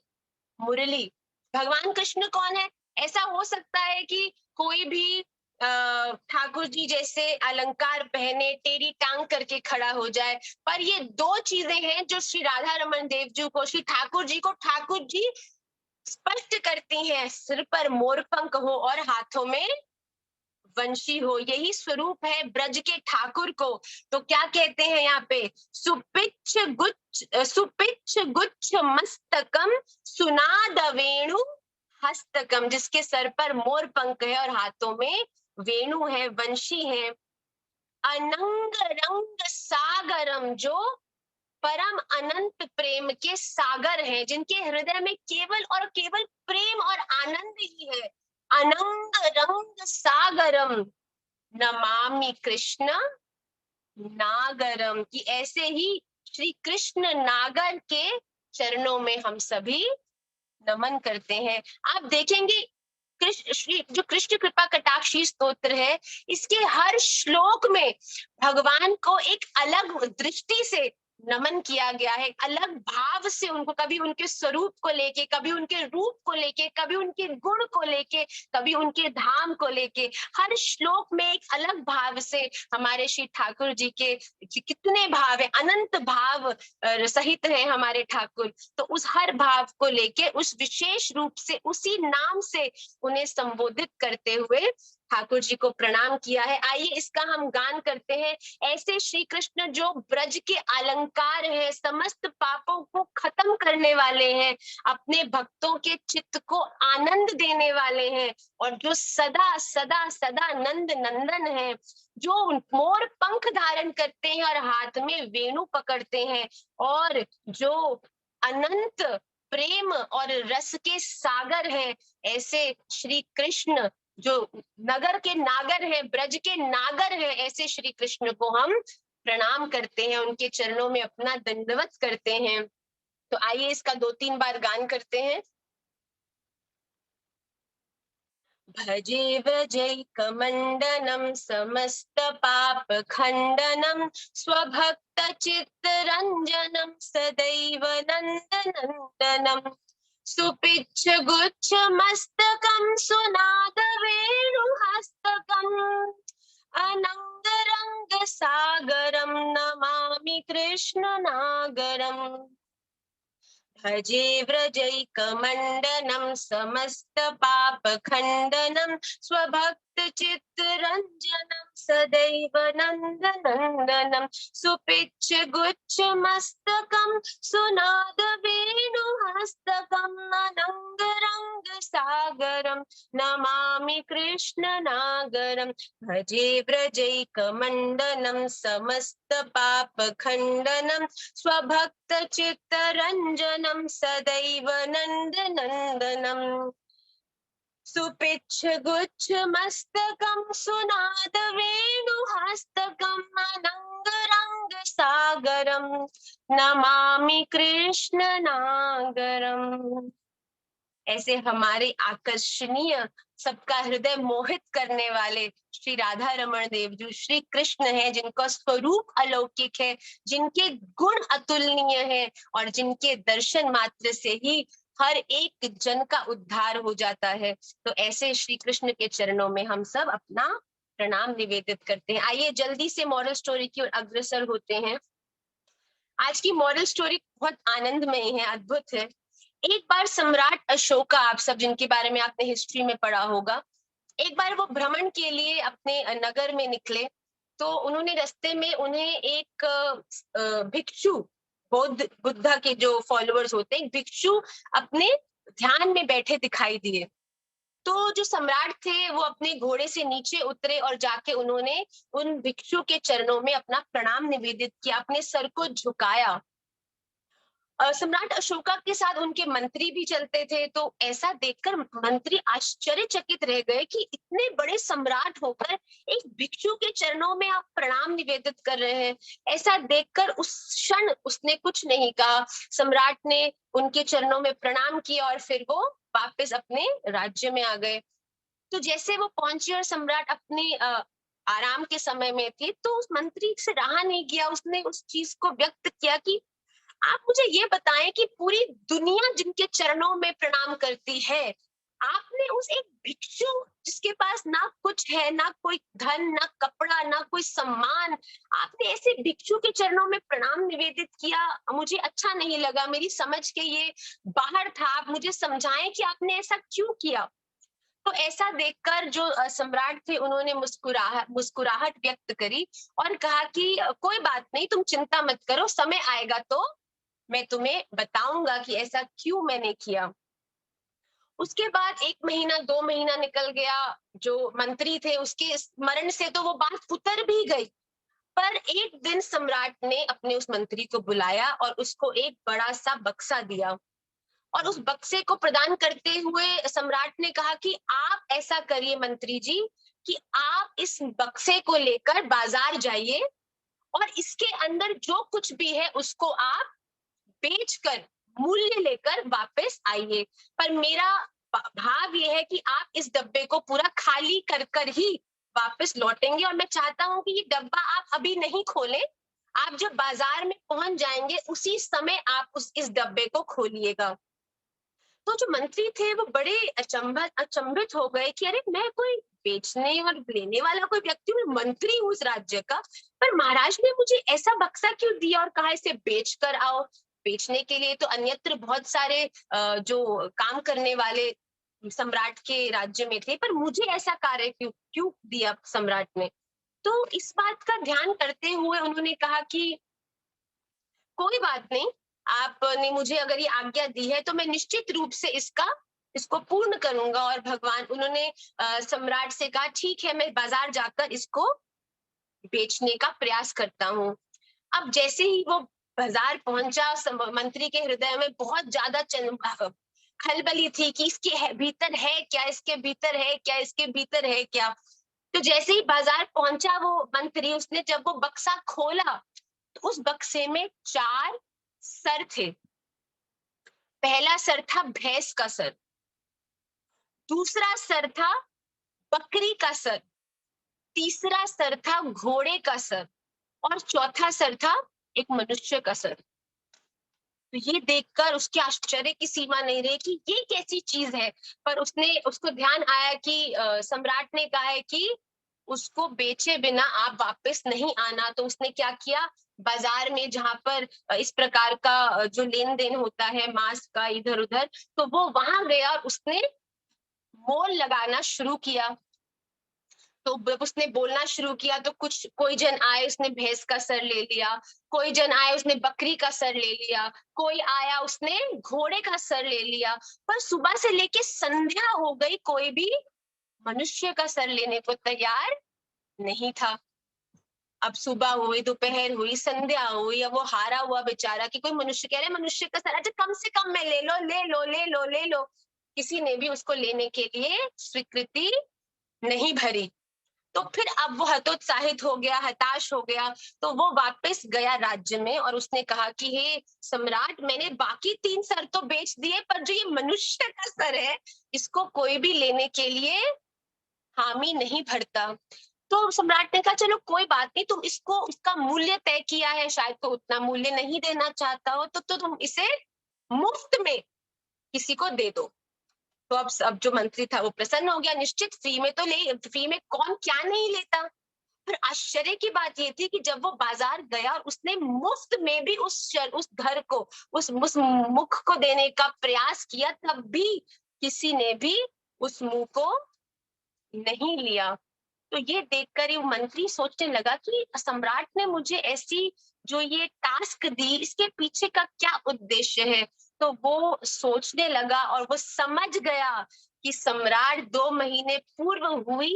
मुरली। भगवान कृष्ण कौन है? ऐसा हो सकता है कि कोई भी ठाकुर जी जैसे अलंकार पहने टेढ़ी टांग करके खड़ा हो जाए, पर ये दो चीजें हैं जो श्री राधा रमन देव जी को, श्री ठाकुर जी स्पष्ट करती हैं। सिर पर मोरपंख हो और हाथों में वंशी हो, यही स्वरूप है ब्रज के ठाकुर को। तो क्या कहते हैं यहाँ पे? सुपिच्छ गुच्छ मस्तकम सुनाद वेणु हस्तकम, जिसके सर पर मोर पंख है और हाथों में वेणु है, वंशी है। अनंग रंग सागरम, जो परम अनंत प्रेम के सागर हैं, जिनके हृदय में केवल और केवल प्रेम और आनंद ही है। अनंग रंग सागरम नमामि कृष्ण नागरम, कि ऐसे ही श्री कृष्ण नागर के चरणों में हम सभी नमन करते हैं। आप देखेंगे जो कृष्ण कृपा कटाक्षी स्तोत्र है, इसके हर श्लोक में भगवान को एक अलग दृष्टि से नमन किया गया है, अलग भाव से उनको, कभी उनके स्वरूप को लेके, कभी उनके रूप को लेके, कभी उनके गुण को लेके, कभी उनके धाम को लेके। हर श्लोक में एक अलग भाव से हमारे श्री ठाकुर जी के कितने भाव है, अनंत भाव सहित है हमारे ठाकुर। तो उस हर भाव को लेके, उस विशेष रूप से, उसी नाम से उन्हें संबोधित करते हुए ठाकुर जी को प्रणाम किया है। आइए इसका हम गान करते हैं। ऐसे श्री कृष्ण जो ब्रज के अलंकार है, समस्त पापों को खत्म करने वाले हैं, अपने भक्तों के चित्त को आनंद देने वाले हैं, और जो सदा सदा सदा नंद नंदन है, जो मोर पंख धारण करते हैं और हाथ में वेणु पकड़ते हैं, और जो अनंत प्रेम और रस के सागर हैं, ऐसे श्री कृष्ण जो नगर के नागर है, ब्रज के नागर है, ऐसे श्री कृष्ण को हम प्रणाम करते हैं, उनके चरणों में अपना दंडवत करते हैं। तो आइए इसका 2-3 बार गान करते हैं। भजे व्रजैक मंडनम समस्त पाप खंडनम स्वभक्त चित्त रंजनम सदैव नंद नंदनम सुपिच्छ गुच्छ मस्तकम सुनाद वेणु हस्तकम अनंग रंग सागरम नमामि कृष्ण नागरम भजे व्रजैक मंडनम समस्त पाप खंडनम स्वभक्त चित्तरञ्जनं सदैव नन्दनन्दनं सुपिच्छ गुच्छ मस्तकं सुनादवेणुहस्तकं अनङ्गरङ्गसागरं नमामि कृष्णनागरं भजे व्रजैकमण्डनं समस्तपापखण्डनं स्वभक्तचित्तरञ्जनं सदैव नन्दनन्दनम् सुपिच्छ-गुच्छ-मस्तकं सुनादवेणुहस्तकं अनङ्गरङ्गसागरं नमामि कृष्णनागरम। ऐसे हमारे आकर्षणीय, सबका हृदय मोहित करने वाले श्री राधा रमण देव जो श्री कृष्ण है, जिनका स्वरूप अलौकिक है, जिनके गुण अतुलनीय है और जिनके दर्शन मात्र से ही हर एक जन का उद्धार हो जाता है। तो ऐसे श्री कृष्ण के चरणों में हम सब अपना प्रणाम निवेदित करते हैं। आइए जल्दी से मॉरल स्टोरी की ओर अग्रसर होते हैं। आज की मॉरल स्टोरी बहुत आनंदमय है, अद्भुत है। एक बार सम्राट अशोका, आप सब जिनके बारे में आपने हिस्ट्री में पढ़ा होगा, एक बार वो भ्रमण के लिए अपने नगर में निकले, तो उन्होंने रास्ते में उन्हें एक भिक्षु, बुद्धा के जो फॉलोअर्स होते हैं, भिक्षु अपने ध्यान में बैठे दिखाई दिए। तो जो सम्राट थे वो अपने घोड़े से नीचे उतरे और जाके उन्होंने उन भिक्षु के चरणों में अपना प्रणाम निवेदित किया, अपने सर को झुकाया। सम्राट अशोका के साथ उनके मंत्री भी चलते थे। तो ऐसा देखकर मंत्री आश्चर्यचकित रह गए कि इतने बड़े सम्राट होकर एक भिक्षु के चरणों में आप प्रणाम निवेदित कर रहे हैं। ऐसा देखकर उस क्षण उसने कुछ नहीं कहा। सम्राट ने उनके चरणों में प्रणाम किया और फिर वो वापस अपने राज्य में आ गए। तो जैसे वो पहुंचे और सम्राट अपने आराम के समय में थे, तो उस मंत्री से रहा नहीं गया, उसने उस चीज को व्यक्त किया कि आप मुझे ये बताएं कि पूरी दुनिया जिनके चरणों में प्रणाम करती है, आपने उस एक भिक्षु जिसके पास ना कुछ है, ना कोई धन, ना कपड़ा, ना कोई सम्मान, आपने ऐसे भिक्षु के चरणों में प्रणाम निवेदित किया। मुझे अच्छा नहीं लगा, मेरी समझ के ये बाहर था। आप मुझे समझाएं कि आपने ऐसा क्यों किया। तो ऐसा देखकर जो सम्राट थे उन्होंने मुस्कुराहट व्यक्त करी और कहा कि कोई बात नहीं, तुम चिंता मत करो, समय आएगा तो मैं तुम्हें बताऊंगा कि ऐसा क्यों मैंने किया। उसके बाद 1 महीना 2 महीना निकल गया। जो मंत्री थे उसके स्मरण से तो वो बात उतर भी गई, पर एक दिन सम्राट ने अपने उस मंत्री को बुलाया और उसको एक बड़ा सा बक्सा दिया और उस बक्से को प्रदान करते हुए सम्राट ने कहा कि आप ऐसा करिए मंत्री जी कि आप इस बक्से को लेकर बाजार जाइए और इसके अंदर जो कुछ भी है उसको आप बेचकर मूल्य लेकर वापस आइए। पर मेरा भाव ये है कि आप इस डब्बे को पूरा खाली कर कर ही वापस लौटेंगे और मैं चाहता हूं कि ये डब्बा आप अभी नहीं खोलें। आप जब बाजार में पहुंच जाएंगे उसी समय आप इस डब्बे को खोलिएगा। तो जो मंत्री थे वो बड़े अचंभित हो गए कि अरे मैं कोई बेचने और लेने वाला कोई व्यक्ति हूँ, मंत्री हूँ उस राज्य का, पर महाराज ने मुझे ऐसा बक्सा क्यों दिया और कहा इसे बेच कर आओ। बेचने के लिए तो अन्यत्र बहुत सारे जो काम करने वाले सम्राट के राज्य में थे, पर मुझे ऐसा कार्य क्यों दिया सम्राट ने। तो इस बात का ध्यान करते हुए उन्होंने कहा कि कोई बात नहीं, आपने मुझे अगर ये आज्ञा दी है तो मैं निश्चित रूप से इसको पूर्ण करूंगा। और भगवान, उन्होंने सम्राट से कहा ठीक है, मैं बाजार जाकर इसको बेचने का प्रयास करता हूँ। अब जैसे ही वो बाजार पहुंचा, मंत्री के हृदय में बहुत ज्यादा खलबली थी कि इसके भीतर है क्या, इसके भीतर है क्या, इसके भीतर है क्या। तो जैसे ही बाजार पहुंचा वो मंत्री, उसने जब वो बक्सा खोला तो उस बक्से में 4 सर थे। पहला सर था भैंस का सर, दूसरा सर था बकरी का सर, तीसरा सर था घोड़े का सर और चौथा सर था एक मनुष्य का सर। तो ये देखकर उसके आश्चर्य की सीमा नहीं रही कि ये कैसी चीज है। पर उसको ध्यान आया कि सम्राट ने कहा है कि उसको बेचे बिना आप वापस नहीं आना। तो उसने क्या किया, बाजार में जहां पर इस प्रकार का जो लेन देन होता है मांस का इधर उधर, तो वो वहां गया और उसने मोल लगाना शुरू किया। तो जब उसने बोलना शुरू किया तो कोई जन आए, उसने भैंस का सर ले लिया, कोई जन आए उसने बकरी का सर ले लिया, कोई आया उसने घोड़े का सर ले लिया, पर सुबह से लेके संध्या हो गई, कोई भी मनुष्य का सर लेने को तैयार नहीं था। अब सुबह हुई, दोपहर हुई, संध्या हुई, अब वो हारा हुआ बेचारा कि कोई मनुष्य कह रहे मनुष्य का सर, अच्छा कम से कम में ले लो ले लो ले लो ले लो। किसी ने भी उसको लेने के लिए स्वीकृति नहीं भरी। तो फिर अब वो हतोत्साहित हो गया, हताश हो गया, तो वो वापस गया राज्य में और उसने कहा कि हे सम्राट, मैंने बाकी 3 सर तो बेच दिए, पर जो ये मनुष्य का सर है इसको कोई भी लेने के लिए हामी नहीं भरता। तो सम्राट ने कहा चलो कोई बात नहीं, तुम इसको, इसका मूल्य तय किया है, शायद तो उतना मूल्य नहीं देना चाहता हो, तो तुम इसे मुफ्त में किसी को दे दो। तो अब जो मंत्री था वो प्रसन्न हो गया, निश्चित फ्री में तो ले, फ्री में कौन क्या नहीं लेता। फिर आश्चर्य की बात ये थी कि जब वो बाजार गया और उसने मुफ्त में भी उस घर को, उस मुख को देने का प्रयास किया, तब भी किसी ने भी उस मुंह को नहीं लिया। तो ये देखकर ये मंत्री सोचने लगा कि सम्राट ने मुझे ऐसी जो ये टास्क दी, इसके पीछे का क्या उद्देश्य है। तो वो सोचने लगा और वो समझ गया कि सम्राट 2 महीने पूर्व हुई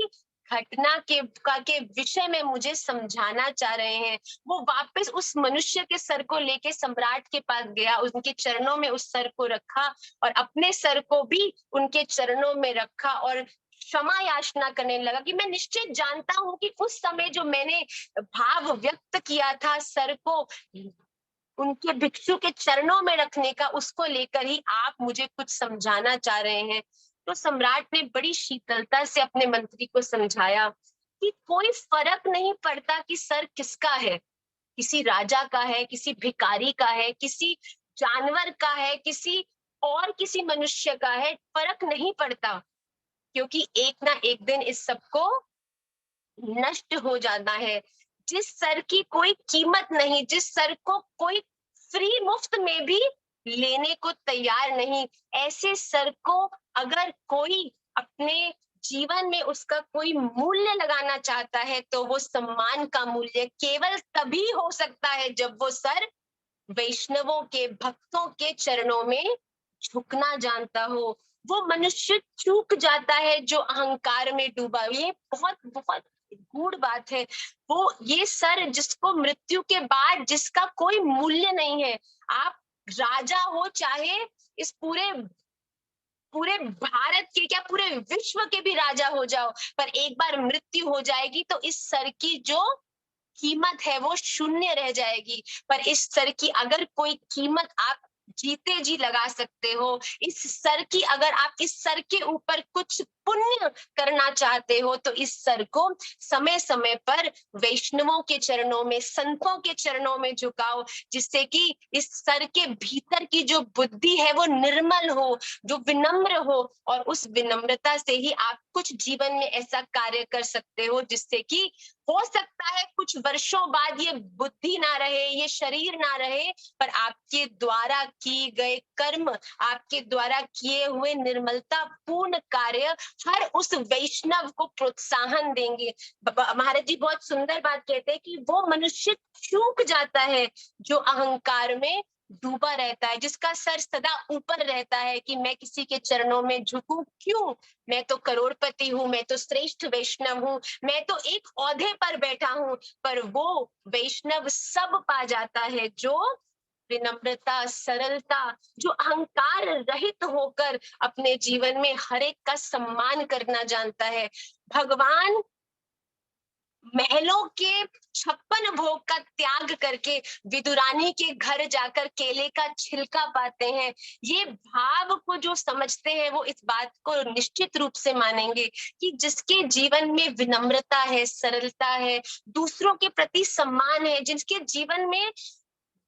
घटना के विषय में मुझे समझाना चाह रहे हैं। वो वापस उस मनुष्य के सर को लेके सम्राट के पास गया, उनके चरणों में उस सर को रखा और अपने सर को भी उनके चरणों में रखा और क्षमा याचना करने लगा कि मैं निश्चित जानता हूं कि उस समय जो मैंने भाव व्यक्त किया था सर को उनके भिक्षु के चरणों में रखने का, उसको लेकर ही आप मुझे कुछ समझाना चाह रहे हैं। तो सम्राट ने बड़ी शीतलता से अपने मंत्री को समझाया कि कोई फर्क नहीं पड़ता कि सर किसका है, किसी राजा का है, किसी भिखारी का है, किसी जानवर का है, किसी मनुष्य का है, फर्क नहीं पड़ता, क्योंकि एक ना एक दिन इस सबको नष्ट हो जाना है। जिस सर की कोई कीमत नहीं, जिस सर को कोई फ्री मुफ्त में भी लेने को तैयार नहीं, ऐसे सर को अगर कोई अपने जीवन में उसका कोई मूल्य लगाना चाहता है तो वो सम्मान का मूल्य केवल तभी हो सकता है जब वो सर वैष्णवों के, भक्तों के चरणों में झुकना जानता हो। वो मनुष्य चूक जाता है जो अहंकार में डूबा। ये बहुत बहुत गूढ़ बात है। वो ये सर जिसको मृत्यु के बाद जिसका कोई मूल्य नहीं है, आप राजा हो चाहे इस पूरे भारत के, क्या पूरे विश्व के भी राजा हो जाओ, पर एक बार मृत्यु हो जाएगी तो इस सर की जो कीमत है वो शून्य रह जाएगी। पर इस सर की अगर कोई कीमत आप जीते जी लगा सकते हो, इस सर की अगर आप इस सर के ऊपर कुछ पुण्य करना चाहते हो तो इस सर को समय समय पर वैष्णवों के चरणों में, संतों के चरणों में झुकाओ, जिससे कि इस सर के भीतर की जो बुद्धि है वो निर्मल हो, जो विनम्र हो, और उस विनम्रता से ही आप कुछ जीवन में ऐसा कार्य कर सकते हो जिससे कि हो सकता है कुछ वर्षों बाद ये बुद्धि ना रहे, ये शरीर ना रहे, पर आपके द्वारा किए गए कर्म, आपके द्वारा किए हुए निर्मलता पूर्ण कार्य हर उस वैष्णव को प्रोत्साहन देंगे। महाराज जी बहुत सुंदर बात कहते हैं कि वो मनुष्य चूक जाता है जो अहंकार में डूबा रहता है, जिसका सर सदा ऊपर रहता है कि मैं किसी के चरणों में झुकूं क्यों, मैं तो करोड़पति हूँ, मैं तो श्रेष्ठ वैष्णव हूँ, मैं तो एक औहदे पर बैठा हूँ। पर वो वैष्णव सब पा जाता है जो विनम्रता, सरलता, जो अहंकार रहित होकर अपने जीवन में हर एक का सम्मान करना जानता है। भगवान महलों के 56 भोग का त्याग करके विदुरानी के घर जाकर केले का छिलका पाते हैं। ये भाव को जो समझते हैं वो इस बात को निश्चित रूप से मानेंगे कि जिसके जीवन में विनम्रता है, सरलता है, दूसरों के प्रति सम्मान है, जिसके जीवन में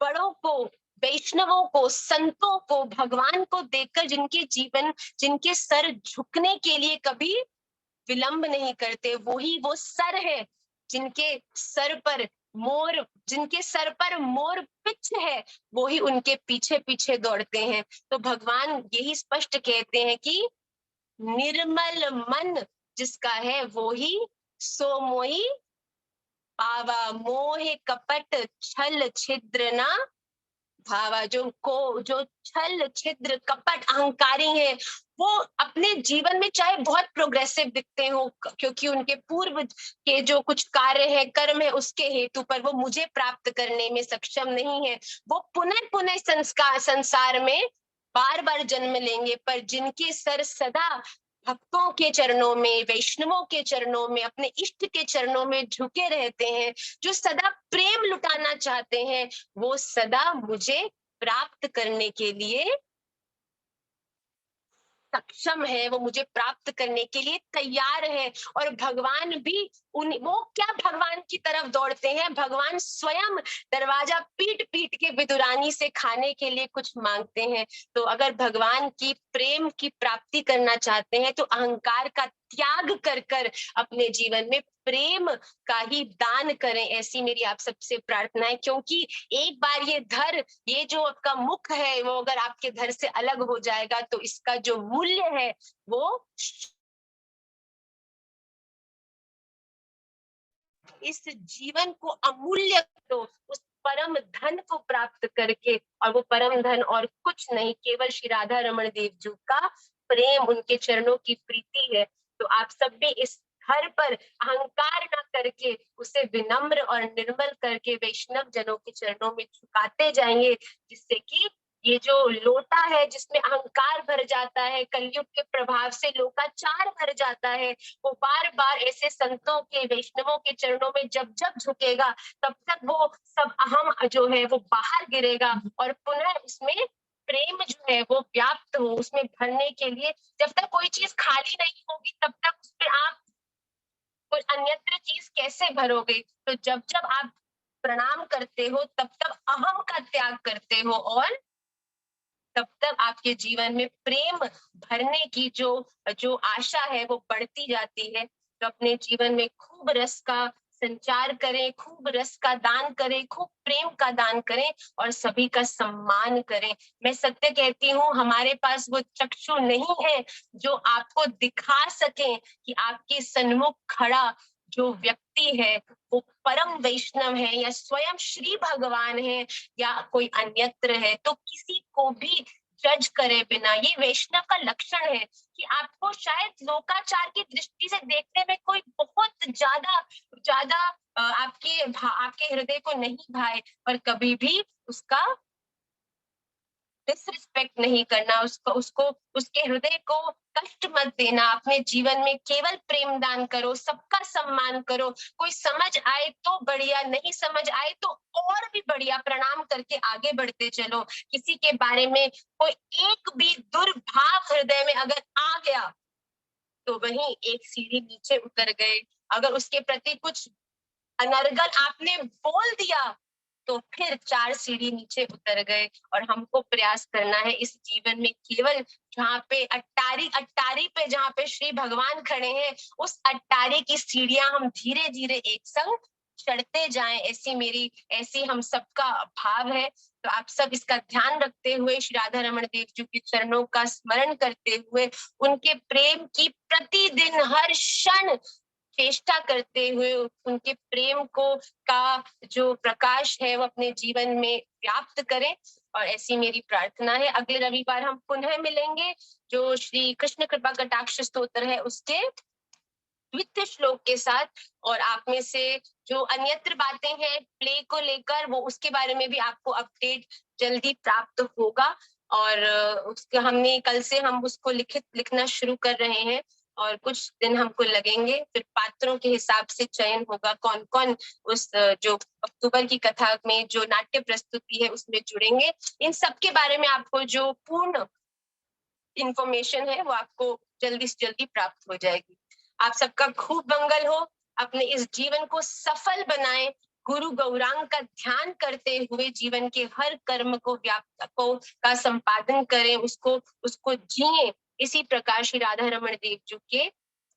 बड़ों को, वैष्णवों को, संतों को, भगवान को देखकर जिनके सर झुकने के लिए कभी विलंब नहीं करते, वही वो सर है जिनके सर पर मोर पिच है, वो ही उनके पीछे पीछे दौड़ते हैं। तो भगवान यही स्पष्ट कहते हैं कि निर्मल मन जिसका है वो ही सो मोई पावा, मोह कपट छल छिद्र ना भावा। जो छल छिद्र कपट अहंकारी है, वो अपने जीवन में चाहे बहुत प्रोग्रेसिव दिखते हो, क्योंकि उनके पूर्व के जो कुछ कार्य है, कर्म है, उसके हेतु पर वो मुझे प्राप्त करने में सक्षम नहीं है। वो पुनः पुनः संसार में बार बार जन्म लेंगे, पर जिनके सर सदा भक्तों के चरणों में, वैष्णवों के चरणों में, अपने इष्ट के चरणों में झुके रहते हैं, जो सदा प्रेम लुटाना चाहते हैं, वो सदा मुझे प्राप्त करने के लिए सक्षम है, वो मुझे प्राप्त करने के लिए तैयार है। और भगवान भी वो क्या भगवान की तरफ दौड़ते हैं, भगवान स्वयं दरवाजा पीट पीट के विदुरानी से खाने के लिए कुछ मांगते हैं। तो अगर भगवान की प्रेम की प्राप्ति करना चाहते हैं, तो अहंकार का त्याग कर कर अपने जीवन में प्रेम का ही दान करें, ऐसी मेरी आप सबसे प्रार्थना है। क्योंकि एक बार ये जो आपका मुख है, वो अगर आपके धर से अलग हो जाएगा, तो इसका जो मूल्य है वो इस जीवन को अमूल्य तो उस परम धन को प्राप्त करके, और वो परम धन और कुछ नहीं, केवल श्री राधा रमण देव जी का प्रेम, उनके चरणों की प्रीति है। तो आप सब भी इस घर पर अहंकार न करके उसे विनम्र और निर्मल करके वैष्णव जनों के चरणों में झुकाते जाएंगे, जिससे कि ये जो लोटा है जिसमें अहंकार भर जाता है, कलयुग के प्रभाव से लोकाचार भर जाता है, वो बार बार ऐसे संतों के, वैष्णवों के चरणों में जब जब झुकेगा, तब तक वो सब अहम जो है वो बाहर गिरेगा, और पुनः उसमें प्रेम जो है वो व्याप्त हो। उसमें भरने के लिए जब तक कोई चीज खाली नहीं होगी, तब तक उसमें आप कोई अन्यत्र चीज कैसे भरोगे। तो जब जब आप प्रणाम करते हो, तब तब अहम का त्याग करते हो, और तब तक आपके जीवन में प्रेम भरने की जो आशा है वो बढ़ती जाती है। तो अपने जीवन में खूब रस का संचार करें, खूब रस का दान करें, खूब प्रेम का दान करें, और सभी का सम्मान करें। मैं सत्य कहती हूँ, हमारे पास वो चक्षु नहीं है जो आपको दिखा सके कि आपके सन्मुख खड़ा जो व्यक्ति है वो परम वैष्णव है, या स्वयं श्री भगवान है, या कोई अन्यत्र है। तो किसी को भी जज करे बिना, ये वैष्णव का लक्षण है कि आपको शायद लोकाचार की दृष्टि से देखने में कोई बहुत ज्यादा आपके हृदय को नहीं भाए, पर कभी भी उसका डिसरिस्पेक्ट नहीं करना, उसके हृदय को कष्ट मत देना। अपने जीवन में केवल प्रेम दान करो, सबका सम्मान करो। कोई समझ आए तो बढ़िया, नहीं समझ आए तो और भी बढ़िया, प्रणाम करके आगे बढ़ते चलो। किसी के बारे में कोई एक भी दुर्भाव हृदय में अगर आ गया, तो वहीं एक सीढ़ी नीचे उतर गए। अगर उसके प्रति कुछ अनर्गल आपने बोल दिया, तो फिर 4 सीढ़ी नीचे उतर गए। और हमको प्रयास करना है इस जीवन में, केवल जहाँ पे अट्टारी पे जहाँ पे श्री भगवान खड़े हैं, उस अट्टारी की सीढ़ियां हम धीरे धीरे एक संग चढ़ते जाएं, ऐसी हम सबका भाव है। तो आप सब इसका ध्यान रखते हुए, श्री राधा रमण देव जी के चरणों का स्मरण करते हुए, उनके प्रेम की प्रतिदिन हर क्षण चेष्टा करते हुए, उनके प्रेम का जो प्रकाश है वो अपने जीवन में व्याप्त करें। और ऐसी मेरी प्रार्थना है। अगले रविवार हम पुनः मिलेंगे। जो श्री कृष्ण कृपा कटाक्ष स्तोत्र है उसके द्वितीय श्लोक के साथ, और आप में से जो अन्यत्र बातें हैं प्ले को लेकर, वो उसके बारे में भी आपको अपडेट जल्दी प्राप्त होगा। और उसके हमने कल से हम उसको लिखना शुरू कर रहे हैं, और कुछ दिन हमको लगेंगे। फिर पात्रों के हिसाब से चयन होगा, कौन कौन उस जो अक्टूबर की कथा में जो नाट्य प्रस्तुति है उसमें जुड़ेंगे। इन सब के बारे में आपको जो पूर्ण इंफॉर्मेशन है वो आपको जल्दी से जल्दी प्राप्त हो जाएगी। आप सबका खूब मंगल हो। अपने इस जीवन को सफल बनाएं, गुरु गौरांग का ध्यान करते हुए जीवन के हर कर्म को का संपादन करें, उसको जिए। इसी प्रकार श्री राधा रमण देव जी के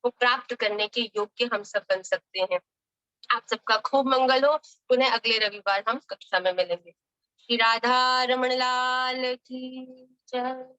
को प्राप्त करने के योग्य हम सब बन सकते हैं। आप सबका खूब मंगल हो। पुनः अगले रविवार हम कक्षा में मिलेंगे। श्री राधा रमण लाल की जय।